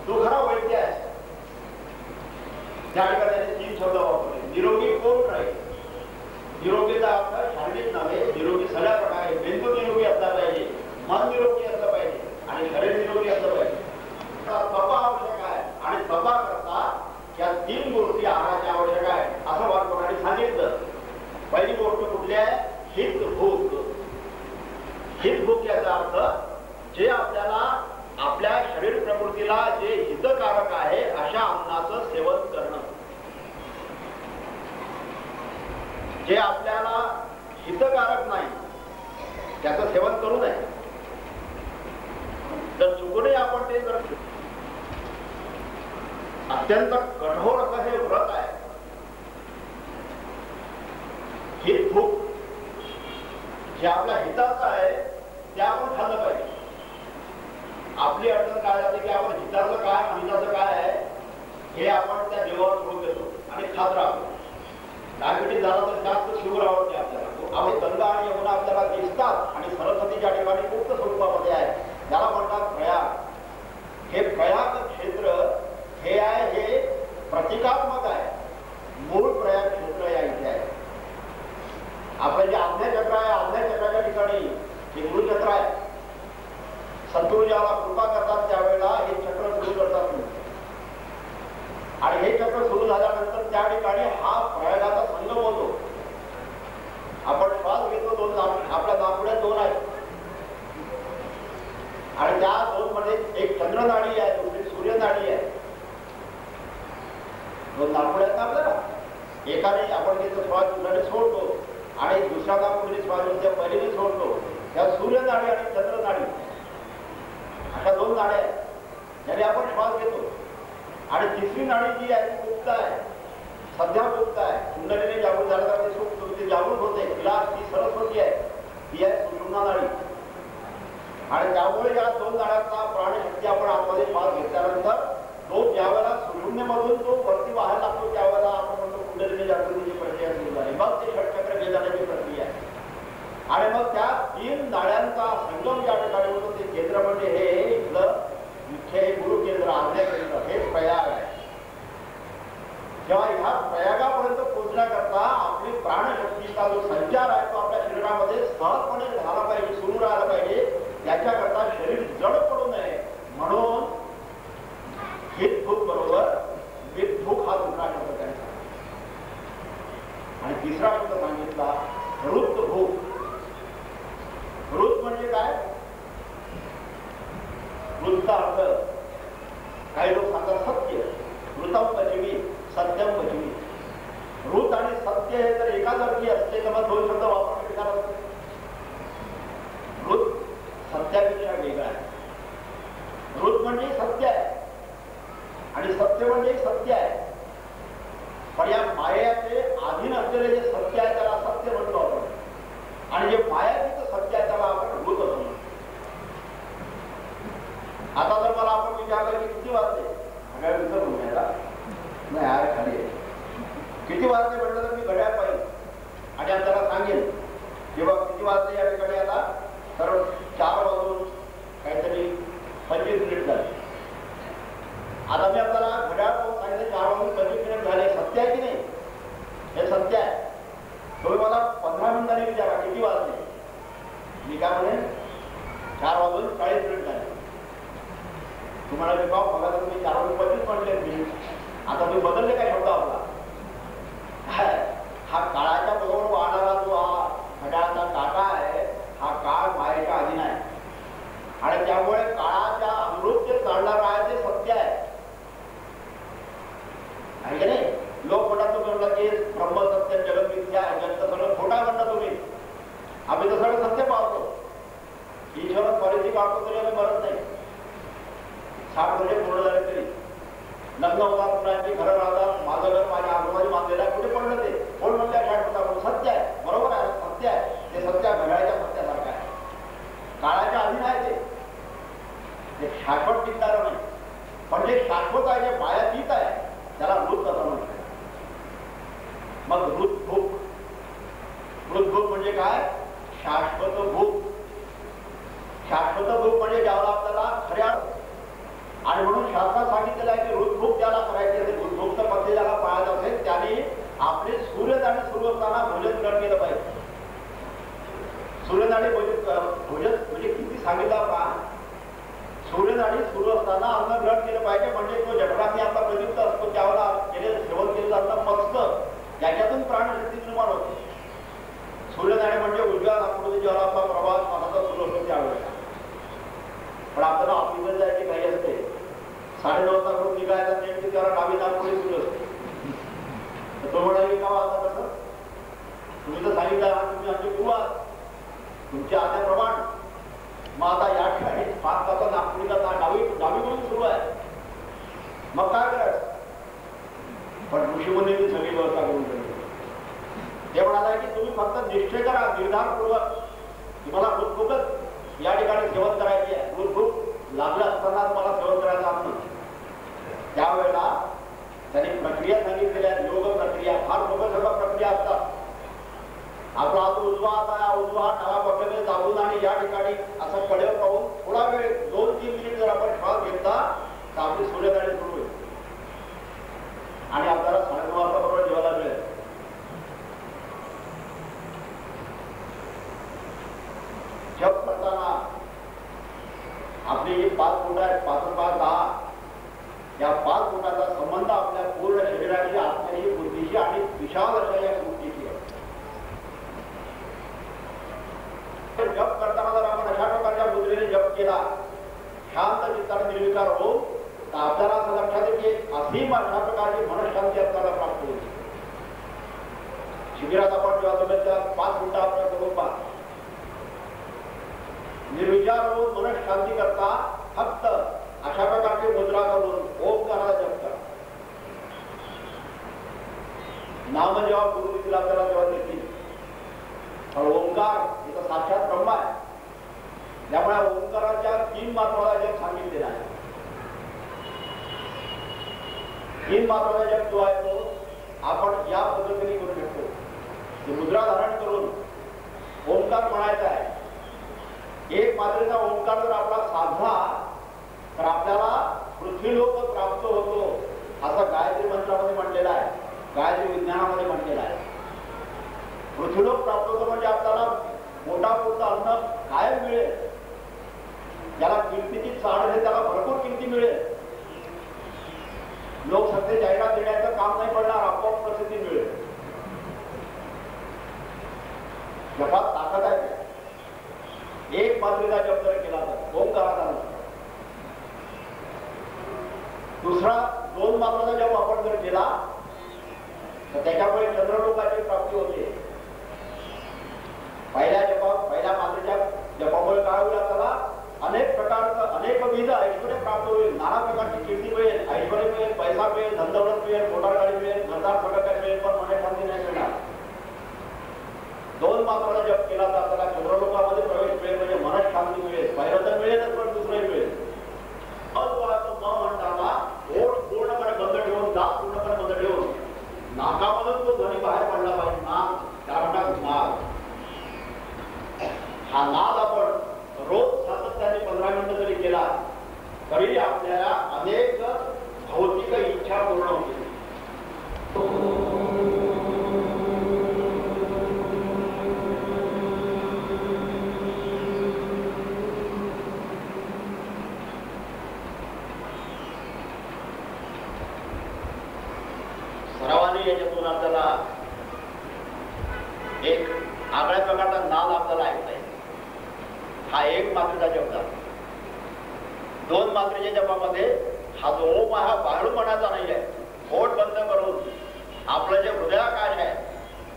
तू खरा वैद्य आहे. त्या ठिकाणी त्याने 3 शब्द वापरले. निरोगी कोण राहील. निरोगीचा अर्थ शारीरिक नव्हे, निरोगी सगळ्या प्रकारे. मेंदू निरोगी असला पाहिजे, मन निरोगी असलं पाहिजे आणि शरीर निरोगी असलं पाहिजे. तपा आवश्यक आहे आणि तपा करता या 3 गोष्टी आहाराच्या आवश्यक आहे असं वाटकोणाने सांगितलं. पहिली गोष्ट कुठली आहे, हित भूक. हित भूक याचा अर्थ जे आपल्याला आपल्या शरीर जे आपल्याला हितकारक नाही त्याचं सेवन करू नये. जर चुकूनही आपण ते जर अत्यंत कठोर असं हे व्रत आहे, ही भूक जे आपल्या हिताचं आहे ते आपण खाल्लं पाहिजे. आपली अडचण काय जाते की आपण हिताचं काय अहिताचं काय आहे हे आपण त्या देवावर सोडून देतो आणि खात राहतो. डायबिटीज झाला तर जास्त शुगर आवडते आपल्याला. आपण गंगा आणि यमुना आपल्याला दिसतात आणि सरस्वती ज्या ठिकाणी मुक्त स्वरूपामध्ये आहे त्याला म्हणतात प्रयाग. हे प्रयाग क्षेत्र हे आहे, हे प्रतिकात्मक आहे. मूळ प्रयाग क्षेत्र या इथे आहे. आपलं जे आज्ञाचक्र आहे, आज्ञाचक्राच्या ठिकाणी हे गुरुचक्र आहे. सद्गुरू ज्याला कृपा करतात त्यावेळेला हे चक्र सुरू करतात आणि हे चक्र सुरू झाल्यानंतर त्या ठिकाणी हा प्रयागाचा संगम होतो. आपण श्वास घेतो, दोन आपल्या नाकपुड्यात दोन आहेत आणि त्या दोन मध्ये एक चंद्रनाडी आहे, दुसरी सूर्यनाडी आहे. दोन नाकपुड्यात आपल्याला एकाने आपण घेतो श्वास, दुसऱ्याने सोडतो आणि दुसऱ्या नाकपुडीने श्वास घेतो, पहिलीने सोडतो. त्या सूर्यनाडी आणि चंद्रनाडी अशा दोन नाड्या आहेत ज्याने आपण श्वास घेतो. आणि तिसरी नाडी जी आहे ती मुक्त आहे, सध्या मुक्त आहे. कुंडलीने जागृत झाल्यानंतर ती जागृत होते, तिला ती सरस्वती आहे, ती आहे सुषुम्ना नाडी. आणि त्यामुळे या दोन नाड्यांचा प्राणशक्ती आपण आतमध्ये श्वास घेतल्यानंतर तो ज्यावेळेला सुषुम्नेमधून तो वरती व्हायला लागतो त्यावेळेला आपण म्हणतो कुंडलीने जागृतीची प्रक्रिया सुरू झाली. मग ते षटचक्र घे जाण्याची प्रक्रिया आहे. आणि मग त्या तीन नाड्यांचा संगम ज्या ठिकाणी होतो ते केंद्र म्हणजे हे इथलं मुख्य गुरु केंद्र, आज्ञा केंद्र, हे प्रयाग आहे. तेव्हा ह्या प्रयागापर्यंत पोहोचण्याकरता आपली प्राणशक्तीचा जो संचार आहे तो आपल्या शरीरामध्ये सहजपणे झाला पाहिजे, सुरू राहायला पाहिजे. त्याच्याकरता शरीर जड पडू नये म्हणून हित भूक बरोबर वित भूक हा दुसरा शब्द त्यांचा. आणि तिसरा शब्द सांगितला ऋत भूक. ऋत म्हणजे काय? ऋतचा अर्थ काही लोक सांगतात सत्य. ऋतम पचवी, सत्यम पचवी. ऋत आणि सत्य हे जर एकाच अर्थी असते तर मग दोन शब्द वापरणे बेकार असते. ऋत सत्यापेक्षा वेगळा आहे. ऋत म्हणजे सत्य आहे आणि सत्य म्हणजे सत्य आहे. पण या मायाचे अधीन असलेले जे सत्य आहे त्याला सत्य म्हणतो आपण आणि जे मायातीचं सत्य आहे त्याला आपण ऋत असतो. आता जर मला आपण विचारलं की किती वाजले, घड्याळ विसरून घ्यायला नाही आहे खाली आहे. किती वाजले म्हटलं तर मी घड्याळ पाहिजे आणि त्याला सांगेन किंवा किती वाजले या ठिकाणी आता तर 4 वाजून काहीतरी 25 मिनिट झाले. आता मी आपल्याला घड्याळ पाहून सांगितलं 4 वाजून 25 मिनिट झाले. सत्य आहे की नाही? हे सत्य आहे. तुम्ही मला 15 मिनिटांनी विचारा किती वाजले, मी काय म्हणेन 4 वाजून 40 मिनिट झाले. तुम्हाला मी पाहू बघा तर तुम्ही 4 वाजून 25 म्हटले. आता तुम्ही बदलले काय शब्द आपला? हा काळाच्या बरोबर वाहणारा जो हा घड्याळाचा काटा आहे हा काळ मायेच्या अधीन आहे आणि त्यामुळे काळाच्या अनुरूप जे चालणार आहे ते सत्य आहे. आहे की नाही? लोक म्हणतात तुम्ही म्हणतात की ब्रह्मसत्य जगत मिथ्या आहे, जगत सगळं खोटा म्हणता तुम्ही. आम्ही तर सगळं सत्य पाहतो. ईश्वर पॉलिसी काढतो तरी आम्ही मरत नाही. 60 वर्षे पूर्ण झाले तरी लग्न होतात, मुलांची घरं राहतात. माझं घर माझ्या आजूबाजू बांधलेलं आहे. कुठे पडलं ते कोण म्हणतात 60 होता म्हणून? सत्य आहे, बरोबर आहे, सत्य आहे. ते सत्य घड्याळाच्या सत्यासारखं आहे. काळाच्या अधीन आहे ते शाश्वत टिकणारं नाही. पण जे शाश्वत आहे, जे मायातीत आहे त्याला ऋत असं म्हणतात. मग ऋत भूक. ऋत भूक म्हणजे काय? शाश्वत भूक. शाश्वत भूक म्हणजे ज्याला आपल्याला खऱ्या आणि म्हणून शास्त्रात सांगितलेलं आहे की ऋतभूक ज्याला करायची असेल, ऋतभूक पत्नी ज्याला पाळायचं असेल त्याने आपले सूर्यदाणी सुरू असताना भोजन ग्रहण केलं पाहिजे. सूर्यदाणी भोजन म्हणजे किती सांगितलं का? सूर्यदाणी सुरू असताना अन्न ग्रहण केलं पाहिजे. म्हणजे तो जठराग्नी आपला प्रयुक्त असतो त्यावेळेला सेवन केलं जातं पचतं, त्याच्यातून प्राणशक्ती निर्माण होते. सूर्यदाणी म्हणजे उजव्या नागपुडीने जेव्हा आपला प्रवास माझा सुरू असतो त्यावेळेला. पण आपल्याला ऑफिसला जायची घाई असते. 9:30 वाजता निघायला नेमकी त्याला 10 नागपुडी सुरू असते. तो म्हणाले का आता कसं तुमच्या आज्ञेप्रमाणे मग आता या ठिकाणी 5 तासा नागपुरी जाता डावीकडून सुरू आहे. मग काय करायचं? पण ऋषीमुनींनी सगळी व्यवस्था करून ठेवली. ते म्हणाला की तुम्ही फक्त निश्चय करा निर्धारपूर्वक तुम्हाला भूक या ठिकाणी सेवन करायची आहे. भूक लागलं असताना मला सेवन करायचं असतं. त्यावेळेला त्यांनी प्रक्रिया सांगितलेल्या योग प्रक्रिया फार सगळं प्रक्रिया असतात. आपला हात उजवा हात आहे, उजवा हात डाव्या पकडले दाबून आणि या ठिकाणी असं कडेवर पाहून थोडा वेळ 2-3 मिनिट जर आपण श्वास घेतला तर आपली सूर्यदाडी सुरू होईल आणि आपल्याला 9:30 वाजता बरोबर जेवायला मिळेल. जप करताना आपली जी 5 फूट आहेत 5-5 10 या 5 फुटाचा संबंध आपल्या पूर्ण शरीराची आत्म्याची बुद्धीशी आणि विशाल अशा या बुद्धीशी आहे. जप करताना जर आपण अशा प्रकारच्या मुद्रेने जप केला शांत चित्ताने निर्विकार होऊन तर आपल्याला असं लक्षात येते की असीम अशा प्रकारची मनशांती आपल्याला प्राप्त होईल. शिबिरात आपण जेव्हा तुम्ही 5 फुटा आपल्या स्वरूपात निर्विचार होऊन मनशांती करता फक्त अशा प्रकारची मुद्रा करून ओंकाराला जप करा. नाम जेव्हा गुरु देतील आपल्याला तेव्हा देतील. पण ओंकार इथं साक्षात ब्रह्म आहे. त्यामुळे ओंकाराच्या 3 महत्वाचा जप सांगितलेला आहे. 3 महत्वाचा जप जो आहे तो आपण या पद्धतीने करू शकतो. मुद्रा धारण करून ओंकार म्हणायचा आहे. एक मात्रेचा ओंकार जर आपला साधला तर आपल्याला पृथ्वीलोक प्राप्त होतो असं गायत्री मंत्रामध्ये म्हटलेलं आहे. गायत्री विज्ञानामध्ये म्हटलेलं आहे. पृथ्वीलोक प्राप्त होतो म्हणजे आपल्याला पोटापुरतं अन्न कायम मिळेल. ज्याला किमतीची चाड आहे त्याला भरपूर किमती मिळेल. लोक सध्या जाहिरात देण्याचं काम नाही पडणार. आपोआप प्रसिद्धी मिळेल. जपात ताकद आहे. एक मात्रेचा जप जर केला तर ओंकाराचा नसतो. दुसरा 2 मात्राचा जप आपण जर केला तर त्याच्यामुळे चंद्रलोकाची प्राप्ती होते. पहिल्या मात्रेच्या जपामुळे काय होईल आपल्याला अनेक प्रकारचं अनेकविध ऐश्वर्य प्राप्त होईल. नाना प्रकारची कीर्ती मिळेल, ऐश्वर्य मिळेल, पैसा मिळेल, धनदौलत मिळेल, मोटार गाडी मिळेल, घरदार सगळं काही मिळेल. पण मनशांती नाही मिळणार. 2 मात्राचा जप केला तर आपल्याला चंद्रलोकामध्ये प्रवेश मिळेल म्हणजे मनशांती मिळेल. पहिलं तर मिळेलच पण दुसरंही मिळेल. म्हणताना ओठ पूर्णपणे बंद ठेवून दात पूर्णपणे बंद ठेवून नाकामधून तो ध्वनी बाहेर पडला पाहिजे. नाक त्याला म्हणतात नाद. हा नाद आपण रोज सातत्याने 15 मिनिटं जरी केला तरी आपल्याला अनेक भौतिक इच्छा पूर्ण होतील. सरावाने याच्यातून आपल्याला एक आगळ्या प्रकारचा नाद आपल्याला ऐकता येईल. हा 1 मात्रेचा जप झाला. 2 मात्रेच्या जपामध्ये हा जो ओम हा बाहेरून म्हणायचा नाही आहे. ओठ बंद करून आपलं जे हृदयाकाश आहे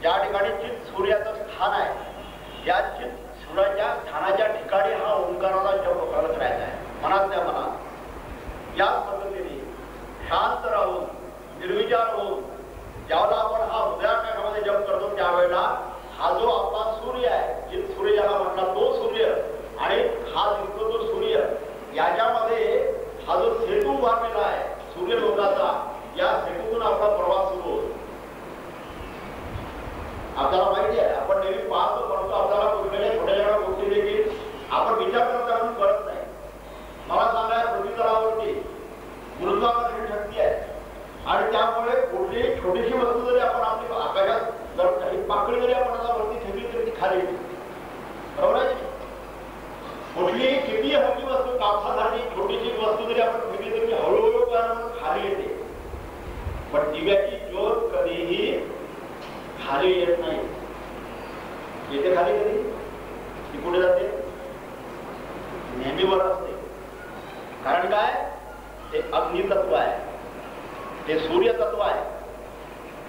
ज्या ठिकाणी चित्त सूर्याचं स्थान आहे या चित्त सूर्याच्या स्थानाच्या ठिकाणी हा ओंकाराला जप करत राहायचा आहे. मनातल्या मनात याच पद्धतीने शांत राहून निर्विचार होऊन ज्यावेळेला आपण हा हृदयाकाशामध्ये जप करतो त्यावेळेला हा जो आपला सूर्य आहे चित्त सूर्य ज्याला म्हटला तो सूर्य आणि हा दिसतो तो सूर्य याच्यामध्ये हा जो सेतू उभारलेला आहे सूर्यलोकाचा या सेतूतून आपला प्रवास सुरू होतो. आपल्याला माहिती आहे आपण नेहमी पाहतो परंतु आपल्याला कुठल्या छोट्या गोष्टी देखील आपण विचार करत करत नाही. मला सांगा पृथ्वीतलावरती गुरुत्वाकर्षण शक्ती आहे आणि त्यामुळे कुठलीही छोटीशी वस्तू जरी आपण आपली आकाशात जर काही पाकळी जरी आपण आता वरती ठेवली तरी ती खाली येते. बरोबर आहे. कुठलीही किती हलकी वस्तू कापसासाठी छोटीशी वस्तू जरी आपण ठेवली तरी हळूहळू खाली येते. पण दिव्याची ज्योत कधीही खाली येत नाही. येते खाली कधी ती कुठे जाते नेहमी वर असते. कारण काय ते अग्नितत्व आहे ते सूर्यतत्व आहे.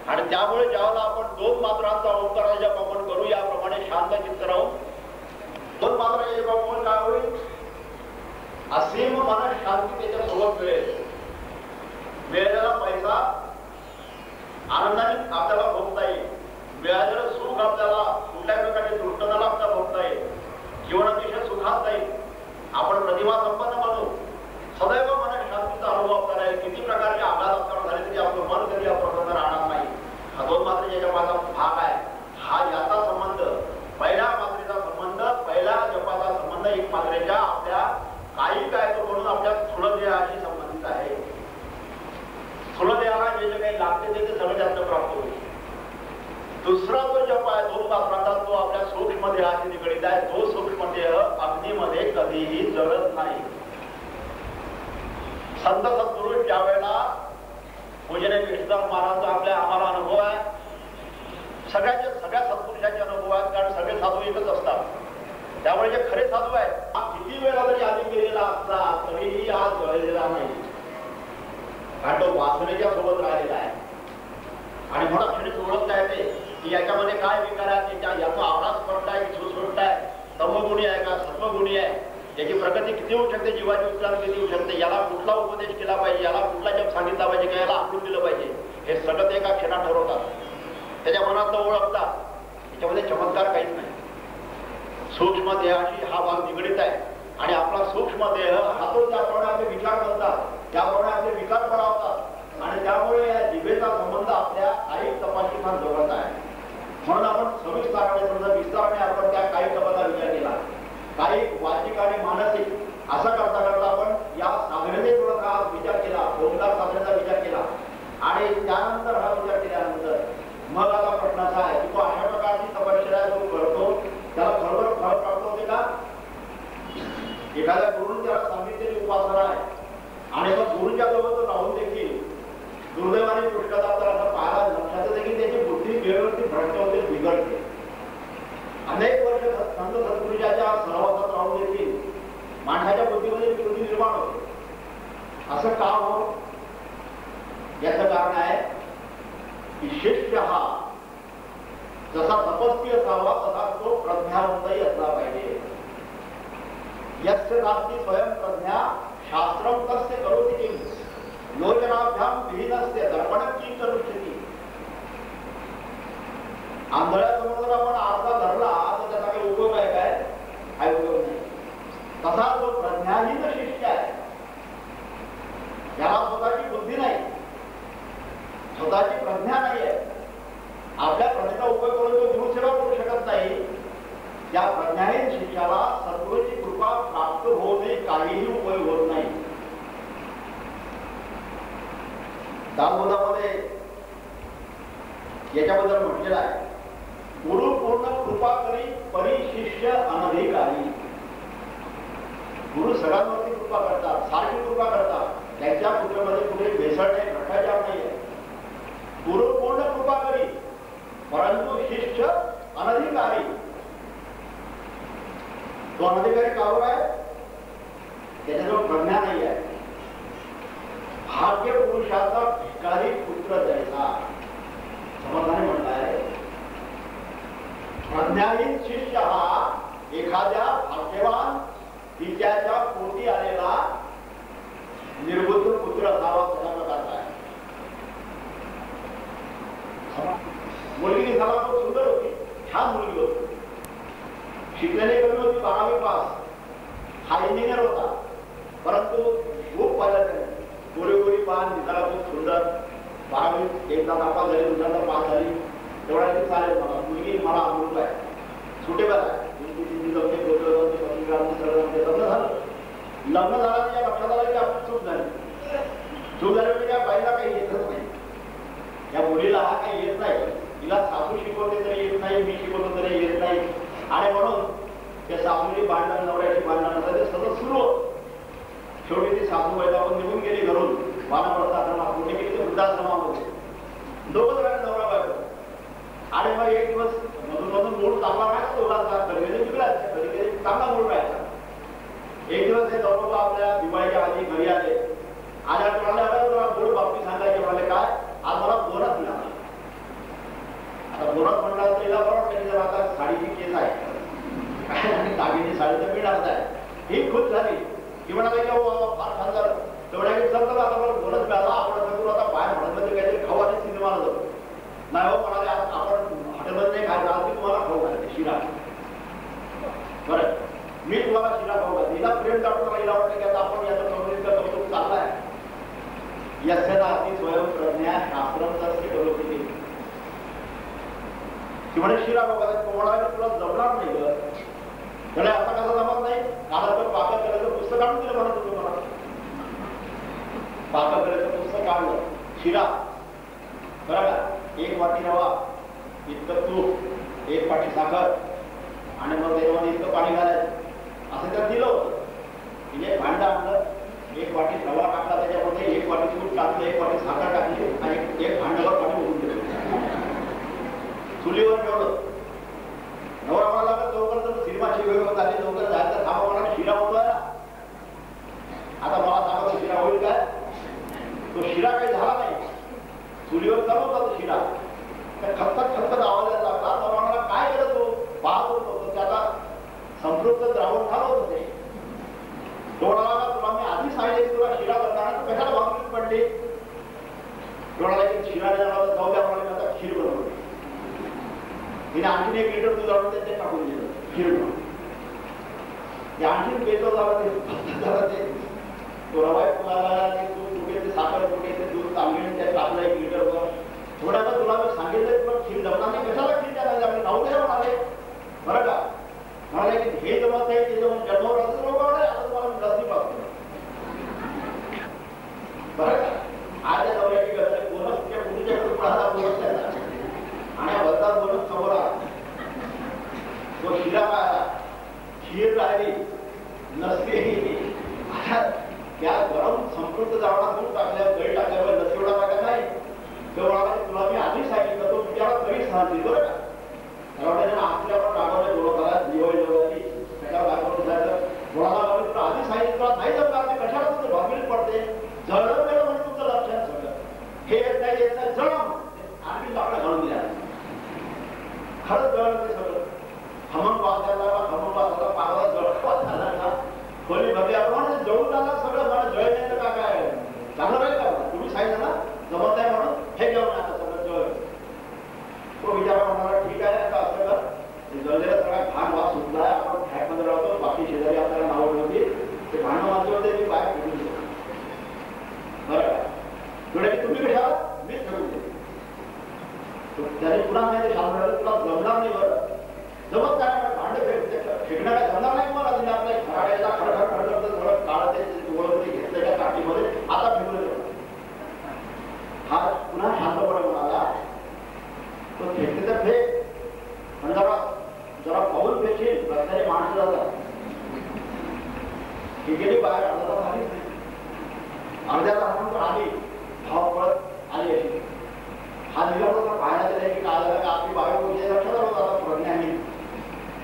आणि त्यामुळे ज्यावेळेला आपण 2 मात्रांचा ओंकाराचा जप आपण करू याप्रमाणे शांत चित्त राहून मन शांती त्याच्यासोबत मिळेल. मिळालेला पैसा आनंदाने आपल्याला भोगता येईल. मिळालेलं सुख आपल्याला कुठल्या प्रकारे दृष्ट न लागता भोगता येईल. जीवन अतिशय सुखात जाईल. आपण प्रतिभा संपन्न बनू. सदैव मन शांतीचा अनुभव आपल्याला येईल. किती प्रकारचे आघात आपल्याला झाले तरी आपलं मन कधी अप्रसन्न राहणार नाही. हा 2 मात्रेच्या माझा भाग आहे. हा याचा संबंध, पहिल्या मात्रेचा संबंध, पहिल्या जपाचा संबंध 1 मात्रेच्या आपल्या काही काय तो म्हणून आपल्या स्थूल देहाशी संबंधित आहे. स्थूल देहाला जे जे काही लागते ते सगळं त्यातनं प्राप्त होईल. दुसरा जो जप आहे 2 मात्रांचा, तो आपल्या सूक्ष्म देहाशी निगडित आहे. तो सूक्ष्म देह अग्नीमध्ये कधीही जळत नाही. संत सत्पुरुष ज्या वेळेला पूजनीय कृष्णदास महाराजांचा आपल्या आम्हाला अनुभव आहे. सगळ्या सत्पुरुषांचे अनुभव आहेत. कारण सगळे साधू एकच असतात. त्यामुळे जे खरे साधू आहेत, किती वेळा जरी आधी गेलेला असला तरीही हा जळलेला नाही. कारण तो वासनेच्या सोबत राहिलेला आहे. आणि म्हणून अक्षरीच ओळखता येते की याच्यामध्ये काय विकार आहे, याचा आवडा स्पष्ट आहे की सुस्पष्ट आहे, तमगुणी आहे का सत्वगुणी आहे, याची प्रगती किती होऊ शकते, जीवाची उच्चार किती होऊ शकते, याला कुठला उपदेश केला पाहिजे, याला कुठला जप सांगितला पाहिजे का याला आखून दिलं पाहिजे, हे सगळं एका क्षणात ठरवतात. त्याच्या मनातलं ओळखतात. त्याच्यामध्ये चमत्कार काहीच नाही. सूक्ष्म देहाशी हा भाग निगडित आहे. आणि आपला सूक्ष्म देह हातून त्याप्रमाणे आपले विचार करतात, त्याप्रमाणे आपले विकार पडावतात. आणि त्यामुळे या जिभेचा संबंध आपल्या काही तपाशी फार जवळच आहे. म्हणून आपण सविस्ताराने विस्ताराने आपण त्या काही तपाचा विचार केला. काही वाचिक आणि मानसिक असं करता करता आपण या साधनेने थोडासा विचार केला, ओंकार साधनेचा विचार केला. आणि त्यानंतर हा विचार केल्यानंतर मग आता प्रश्न असा आहे की तो अशा प्रकारची तपश्चर्या जो करतो त्याला खरोखर फळ प्राप्त होते का? एखाद्या गुरुने त्याला सांगितलेली उपासना आहे आणि मग गुरुच्या जवळ राहून देखील दुर्दैवाने पुष्कळदा तर असं पाहायला लक्षात देखील त्याची बुद्धी वेळेवरती भ्रष्ट होते, बिघडते. अनेक वर्ष संत सत्पुरुषाच्या सहवासात राहून देखील माणसाच्या बुद्धीमध्ये विकृती निर्माण होते. असं का हो? याचं कारण आहे की शिष्य हा जसा तपस्वी असावा तसा तो प्रज्ञावंतही असला पाहिजे. यस्य नास्ति स्वयं प्रज्ञा शास्त्रम तस्य करोति किम योजनाभ्याम विहीनस्य दर्पणं किं करुष्यति. आंधळ्यासमोर जर आपण आरसा धरला तर त्याचा काही उपयोग आहे काय? काही उपयोग नाही. तसा जो प्रज्ञाहीन शिष्य आहे त्याला स्वतःची बुद्धी नाही, स्वतःची प्रज्ञा नाही आहे. आपल्या प्रज्ञेचा उपयोग करून तो गुरुसेवा करू शकत नाही. त्या प्रज्ञाहीन शिष्याला सद्गुरूची कृपा प्राप्त होणे काहीही उपयोग होत नाही. दासबोधामध्ये याच्याबद्दल म्हटलेलं आहे, गुरु पूर्ण कृपा करी परी शिष्य अनधिकारी. गुरु सगळ्यांवरती कृपा करतात, सारखी कृपा करतात. त्यांच्या पुत्रामध्ये कुठे भेसळ नाही, भ्रष्टाचार नाही आहे. गुरु पूर्ण कृपा करी परंतु शिष्य अनधिकारी. तो अनधिकारी कावर आहे? त्याच्याजवळ प्रज्ञा नाही आहे. भाग्य पुरुषाचा भिकारी पुत्र जैसा समर्थाने म्हटलं आहे. प्रज्ञाहीन शिष्य हा एखाद्या भाग्यवान पित्याच्या पोटी आलेला निर्बुद्ध पुत्र असावा अशा प्रकारचा आहे. मुलगी झाला तो सुंदर होती, छान मुलगी होती, शिकलेली कमी होती, 12वी पास, हा इंजिनियर होता. परंतु खूप पाहिलं गोरी गोरी पान दिसायला खूप सुंदर. 12वी एकदा नापास झाली, दुसऱ्यांदा पास झाली. तेवढा चालेल, मला मुलगी मला अनुभव आहे, सुटेबल आहे. लग्न झालं. लग्न झालं त्या लक्षात आलं की आपण चूक झाली. चूक झाली म्हणजे त्या बाईला काही येतच नाही. या मुलीला हा काही येत नाही. तिला सासू शिकवते तरी येत नाही, मी शिकवतो तरी येत नाही. आणि म्हणून त्या सासूची भांडण, नवऱ्याची भांडण असं ते सतत सुरू होत. शेवटी ती सासू वैदावून निघून गेली घरून. वानप्रस्थाश्रमात कुठे गेली तर वृद्धाश्रमामध्ये. दोघं जणांनी नवरा बायको. आणि मग एक दिवस मधून मधून मूळ चांगला राहायचा दोघांचा, कधी कधी बिघडायचा, कधी कधी चांगला मूळ राहायचा. एक दिवस हे नवरोबा आपल्या दिवाळीच्या आधी घरी आले. आल्या तुला गोड बाबती सांगायचे म्हणाले, काय आज मला बोनस मिळाला. आता बोनस म्हणला तर तिला बरोबर त्यांनी जर आता साडीची केस आहे आणि दागिनी साडी तर मिळणार आहे. ही खुश झाली. की म्हणाले की फार छान झालं तेवढ्या की चल आता मला बोनस मिळाला आपण करू आता बाहेर हॉटेलमध्ये काहीतरी खाऊ आणि सिनेमाला जातो नाही हो म्हणाले आपण हॉटेलमध्ये नाही खायचं आज मी तुम्हाला खाऊ घालते शिरा बरं मी तुम्हाला शिरा खाऊ घालते हिला प्रेम दाखवून हिला वाटतं की आता आपण याचा कंपनीचा कौतुक चाललाय यस्यदा अति स्वयंप्रज्ञा शास्त्रम डेव्हलप केली ती म्हणे शिरा खाऊ घालते कोणाला तुला जमणार नाही ग त्याला आता कसं जमत नाही कालाचं पाककलेचं पुस्तक काढून दिलं म्हणत होतो मला पाककलेचं पुस्तक काढलं शिरा बरं का 1 वाटी रवा इतकं तूप 1 वाटी साखर आणि मग त्याच्यामध्ये इतकं पाणी घालायचं असं तर दिलं होतं तिने भांडं आणलं 1 वाटी रवा टाकला त्याच्यामध्ये 1 वाटी तूप टाकलं 1 वाटी साखर टाकली आणि 1 भांड्यावर पाणी उडून दिलं चुलीवर ठेवलं नवरा म्हणाला लवकर तर सिनेमाची वेळ होत आली लवकर जायचं थांबा म्हणा शिरा होतोय आता मला सांगा शिरा होईल काय तो शिरा काही झाला नाही चुलीवर चालवता तो शिरा खतखत खतखत आवाज यायला लागला नवरा म्हणाला काय करत तो पाहत होतो त्याला संपृक्त द्रावण घालत होते डोळाला तुला मी आधी सांगितले तुला शिरा करताना तू कशाला भावनिक पडली डोळाला की शिरा जाणार जाऊ द्या म्हणाले आता खीर बनवली तिने आणखीन 1 लिटर दूध आणून ते टाकून दिलं खीर आणखीन बेतो झालं ते तो रवा फुलाला ते दूध कुठे ते साखर कुठे ते दूध तांबेने त्यात टाकलं 1 लिटर वर थोड्या तुला मी सांगितलं तुला खीर जमणार नाही कशाला खीर द्यायला आपण नाव द्या म्हणाले बरं का म्हणाले की हे जमत आहे ते जमून जन्मावर असं लोक आता तुम्हाला लसी पाहतो बरं का आज या नवऱ्याची गरज बोनस त्या मुलीच्याकडे पळाला बोनस द्यायला आणि भरतात बोलून समोर तो शिरा पाहिला खीर राहिली नसली त्या गरम संपृक्त जावळा दूध टाकल्यावर दही टाकल्यावर लसी एवढा टाका नाही तेवढा तुला मी आधी सांगितलं तो बिचारा तरी सांगितली बरं का आपल्यावर रागवले लोकाला दिवाळी लोकांनी त्याच्यावर रागवलं जायचं कोणाला तुला आधी सांगितलं तुला नाही जमणार ते कशाला तुझं भागील पडते जळलं गेलं म्हणजे तुमचं लक्षात सगळं हे येत नाही जळम आणखी आपल्या घालून दिल्या खरंच जळलं ते सगळं हमन वाजायला हमन वाजायला पागला जळपास झाला ना खोली भरली आपण जळून झाला सगळं मला जळ नाही तर काय चांगलं राहील का तुम्ही सांगितलं ना जमत नाही म्हणून हे घेऊन आता सगळं जळ तो विचारा म्हणाला ठीक आहे का असं कर जळलेला सगळा घाण वास सुटला आपण फ्लॅटमध्ये राहतो बाकी शेजारी आपल्याला नाव ठेवली ते भांडण वाजले होते मी बाहेर फेकून दिलं बरं का थोड्या तुम्ही कशाला मीच ठेवून दिले त्याने पुन्हा नाही सांगणार तुला जमणार नाही बरं जमत काय भांडे फेकणं काय जमणार नाही मला तिने आपल्या खराड्याला खडखड खडखड थोडं काळ ते घेतलेल्या काठीमध्ये आता फेकलं हा पुन्हा शांतपणे म्हणाला तो फेकते तर फेक पण जरा पाऊल फेकशील रस्त्याने माणसं जातात ही गेली बाहेर अर्धा तास आलीच नाही अर्ध्या तासानंतर आली भाव पळत आली अशी हा निघाला होता पाहायला दिला की काय झालं का आपली बाहेर लक्षात आलं आता प्रज्ञाने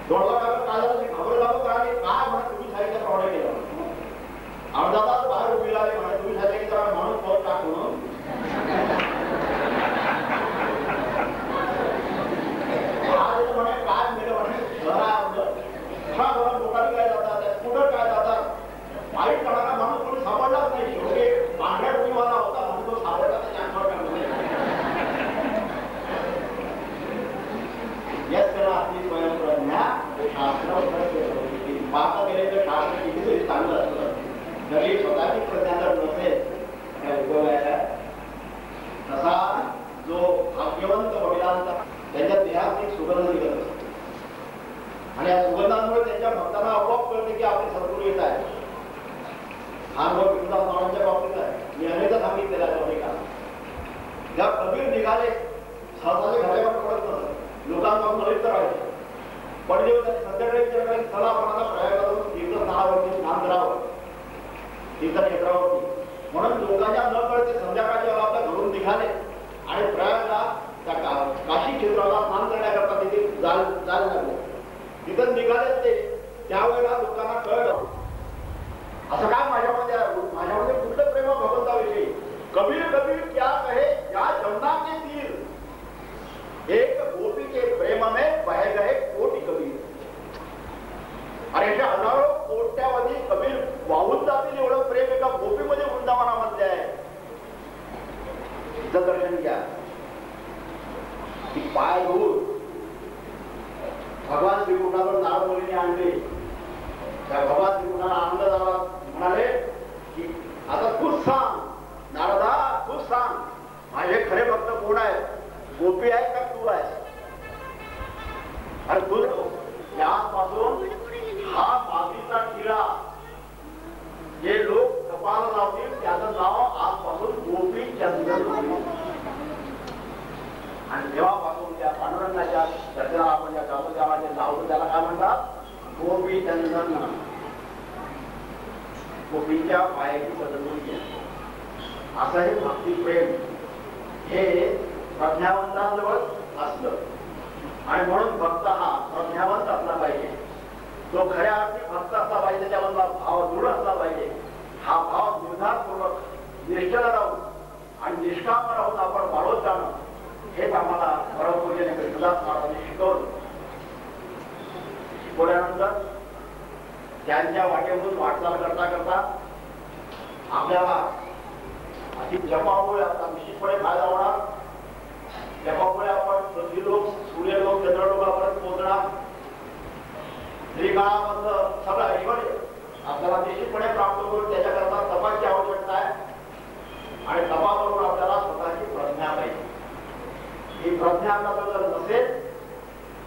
दोडला काय झालं ते खबर लागतो काय म्हणत तुम्ही सांगितलं प्रॉब्लेम केला अर्धा तास बाहेर उभी राहिली म्हणे तुम्ही सांगितलं की जरा म्हणून पद टाक म्हणून म्हणे काय मिळेल म्हणे घरा लोकांनी काय जातात स्कूटर काय जातात वाईट करणारा माणूस कोणी सापडलाच नाही शेवटी पांढऱ्या डोळीवाला होता म्हणून तो सापडला त्याच्या आपली स्वयंप्रज्ञा शास्त्र पाहता गेले तर शास्त्र किती तरी चांगलं असतं जरी स्वतःची प्रज्ञा जर नसेल त्या उपयोगायला तसा जो भाग्यवंत वडिलांचा त्यांच्या देहात एक सुगंध निघत असतो आणि या सुगंधांमुळे त्यांच्या भक्तांना आपोआप कळते की आपले सद्गुरू येत आहे हा अनुभव विठुराम स्वामींच्या बाबतीत आहे मी अनेकदा सांगितलेला आहे ज्या कबीर निघाले सहजाचे घरावर पडत नसत लोकांपासून नवीन राहायचे पण जेव्हा संध्याकाळी चला आपल्याला प्रयागातून तीर्थस्थानावरती स्नान करावं तीर्थक्षेत्रावरती म्हणून लोकांच्या न कळते संध्याकाळच्या वेळा आपल्या घरून निघाले आणि प्रयागला त्या काशी क्षेत्राला स्नान करण्याकरता तिथे जायला लागले तिथं निघाले ते त्यावेळेला लोकांना कळलं असं काय माझ्यामध्ये कुठलं प्रेम भगवंताविषयी कबीर कबीर क्या कहे या जमुना के तीर एक गोपी के प्रेम में बह गए कोटि कबीर अरे हजारों कोट्यावधी कबीर वाहून भगवान श्रीकृष्णावर नारद मुनीने आणले. त्या भगवान श्रीकृष्णाला आनंद झाला. म्हणाले की आता तूच सांग नारदा, तूच सांग माझे खरे भक्त कोण आहे? गोपी आहे का तू आहे? अरे तू यापासून हा मातीचा किडा जे लोक कपाला लावतील त्याचं नाव आजपासून गोपी चंदन. आणि तेव्हापासून त्या पांडुरंगाच्या दर्शनाला आपण ज्या गावोद्यावाचे लावतो त्याला काय म्हणतात? गोपी चंदन. गोपीच्या पायाची पदधूली असं हे भक्ती प्रेम हे प्रज्ञावंतांजवळ असतं. आणि म्हणून भक्त हा प्रज्ञावंत असला पाहिजे. तो खऱ्या अर्थी भक्त असला पाहिजे. त्यामधला भाव दृढ असला पाहिजे. हा भाव निर्धारपूर्वक निश्चल राहून आणि निष्काम राहून आपण वाढवत जाणं हेच आम्हाला परमपूज्य कृष्णदास महाराजांनी शिकवलं. शिकवल्यानंतर त्यांच्या वाटेवरून वाटचाल करता करता आपल्याला अशी जपामुळे आता निश्चितपणे फायदा होणार. जपामुळे आपण पृथ्वी लोक, सूर्य लोक, चंद्र लोकांपर्यंत पोहोचणार. श्रीकाळामधलं सगळं ऐश्वर आपल्याला निश्चितपणे प्राप्त करून त्याच्याकरता तपाची आवश्यकता आहे. आणि तपाबरोबर आपल्याला स्वतःची प्रज्ञा पाहिजे. ही प्रज्ञा आपल्याला जर नसेल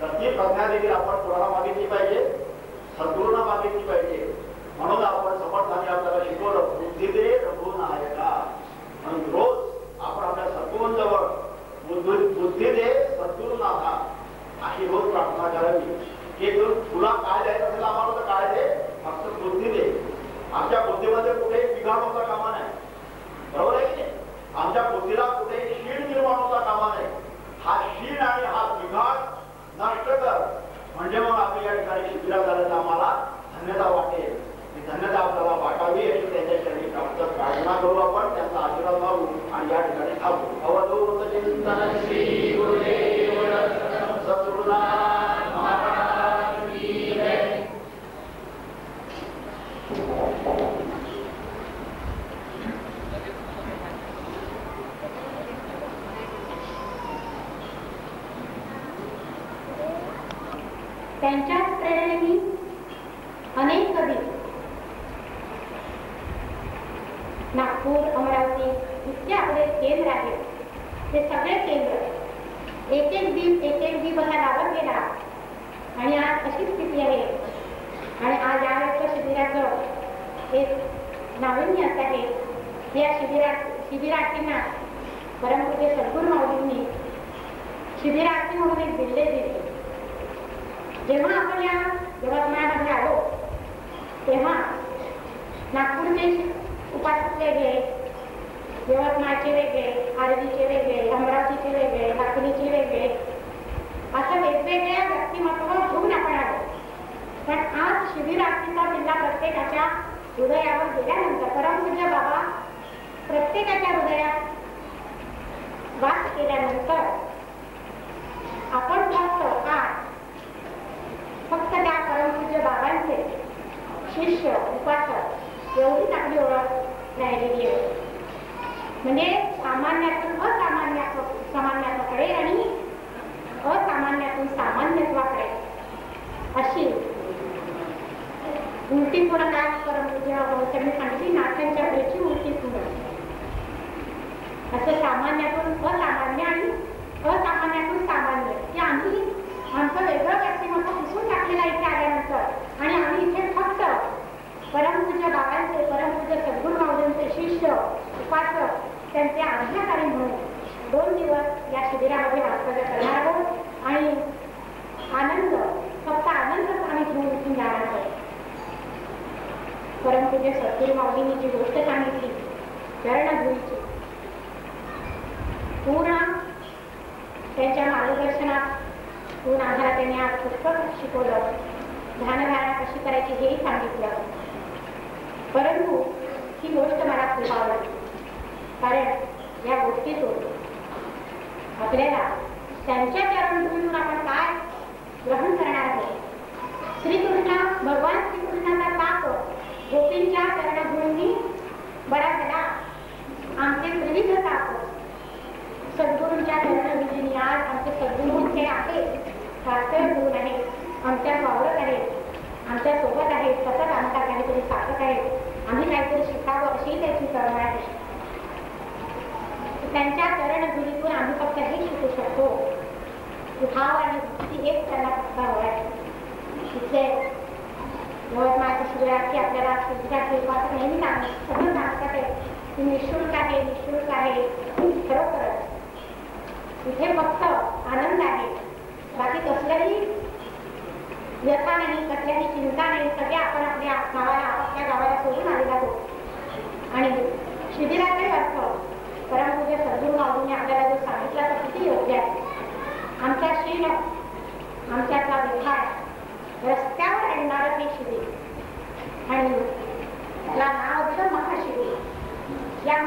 तर ती प्रज्ञा देखील आपण कोणाला मागितली पाहिजे? सद्गुरूंना मागितली पाहिजे. म्हणून आपण समर्थाने आपल्याला शिकवलं बुद्धी दे रघुनायका. म्हणून रोज आपण आपल्या सद्गुरूंजवळ बुद्धी दे सद्गुरुनाथा अशी रोज प्रार्थना करावी की तुला काय द्यायचं असेल आम्हाला तर काय दे, फक्त बुद्धी दे. आमच्या बुद्धीमध्ये कुठेही बिघाड होता कामा नाही. बरोबर आहे की नाही? आमच्या बुद्धीला कुठेही शीण निर्माण होता कामा नाही. हा शीण आणि हा बिघाड नष्ट कर म्हणजे मग आपली या ठिकाणी शिबिरात झाल्याचं आम्हाला धन्यता वाटेल. ही धन्यता आपल्याला वाटावी अशी त्यांच्या चरणी प्रार्थना करू. आपण त्यांचा आशीर्वाद मागू आणि या ठिकाणी थांबू. अवधूत चिंतन श्री गुरुदेव सद्गुरुनाथ महाराज की जय. त्यांच्याच प्रेरणेने अनेक कवी नागपूर, अमरावती इतके आपले केंद्र आहेत. ते सगळे केंद्र एक एक दिवस हा लावत गेला आणि आज अशी स्थिती आहे. आणि आज यावेळेच्या शिबिराचं एक नाविन्य असं आहे. या शिबिरार्थींना परमपूज्य सद्गुरू माऊलींनी शिबिरार्थी म्हणून एक बिल्ले दिले. जेव्हा आपण या यवतमाळमध्ये आलो तेव्हा नागपूरचे उपासक वेगळे, यवतमाळचे वेगळे, आरवीचे वेगळे, अमरावतीचे वेगळे, नागपुरीचे वेगळे, असं वेगवेगळ्या व्यक्तिमत्व घेऊन आपण आलो. पण आज शिबिरार्थीचा जिल्हा प्रत्येकाच्या हृदयावर गेल्यानंतर परमपूज्य बाबा प्रत्येकाच्या हृदयात वास केल्यानंतर आपण फक्त त्या परमपूज्य बाबांचे शिष्य, उपासक एवढीच आपली ओळख राहिलेली आहे. म्हणजे सामान्यातून सामान्याकडे आणि असामान्यातून सामान्यत्वाकडे अशी उलटी पुन्हा परमपूज्य भाऊसाहेबांनी सांगितली नाथांच्या वेळची उलटी पुन्हा. असं सामान्यातून असामान्य आणि असामान्यातून सामान्य की आम्ही आमचं वेगळं व्यक्तिमत्व पुसून टाकलेलं इथे आल्यानंतर आणि आम्ही इथे फक्त परमपूज्य बाबांचे, परमपूज्य सद्गुरू माऊलींचे शिष्य, उपासक, त्यांचे आज्ञाकारी म्हणून 2 दिवस या शिबिरामध्ये वास्तव्य करणार आहोत. आणि आनंद, फक्त आनंदच आम्ही घेऊन इथून जाणार आहोत. परमपूज्य सद्गुरू माऊलींनी जी गोष्ट सांगितली चरणधुळीची, पूर्ण त्यांच्या मार्गदर्शनात पूर्ण आधारात त्यांनी आज पुस्तक शिकवलं. ध्यानधारणा कशी करायची हेही सांगितलं. परंतु ही गोष्ट मला खूप आवडली. कारण या गोष्टीतून आपल्याला त्यांच्या चरणधुळीतून आपण काय ग्रहण करणार आहोत. भगवान श्रीकृष्णाचा ताप गोपींच्या चरणधुळींनी बरा झाला. आमचे विविध ताप सद्गुरूंच्या चरणधुळींनी आज आमचे सद्गुरू हे आहे वास्तव गुण आहे. त्यांच्याकडे आम्ही काहीतरी शिकावं अशी त्याची करुणा आहे. त्यांच्या चरणधुलीतून आम्ही फक्त हे शिकू शकतो की भाव आणि भक्ती हेच त्यांना फक्त हवं आहे. तिथले यवतमाळचे शिबिरार्थी आपल्याला विद्यार्थी उपासक नेहमी सगळं सांगतात की निःशुल्क आहे, निःशुल्क आहे. खरोखरच इथे फक्त आनंद आहे, बाकी कसल्याही व्यथा नाही, कसल्याही चिंता नाही. सगळे आपण आपल्या गावाला आपापल्या गावाला सोडून आलेला आहोत. आणि शिबिराचे अर्थ परमपूज्य सद्गुरू माऊलींनी आपल्याला जो सांगितला तो किती योग्य आहे. आमच्या शील, आमच्यातला व्यवहार, रस्त्यावर आणणारं हे शिबिर आणि त्याला नाव दिलं महाशिबिर. या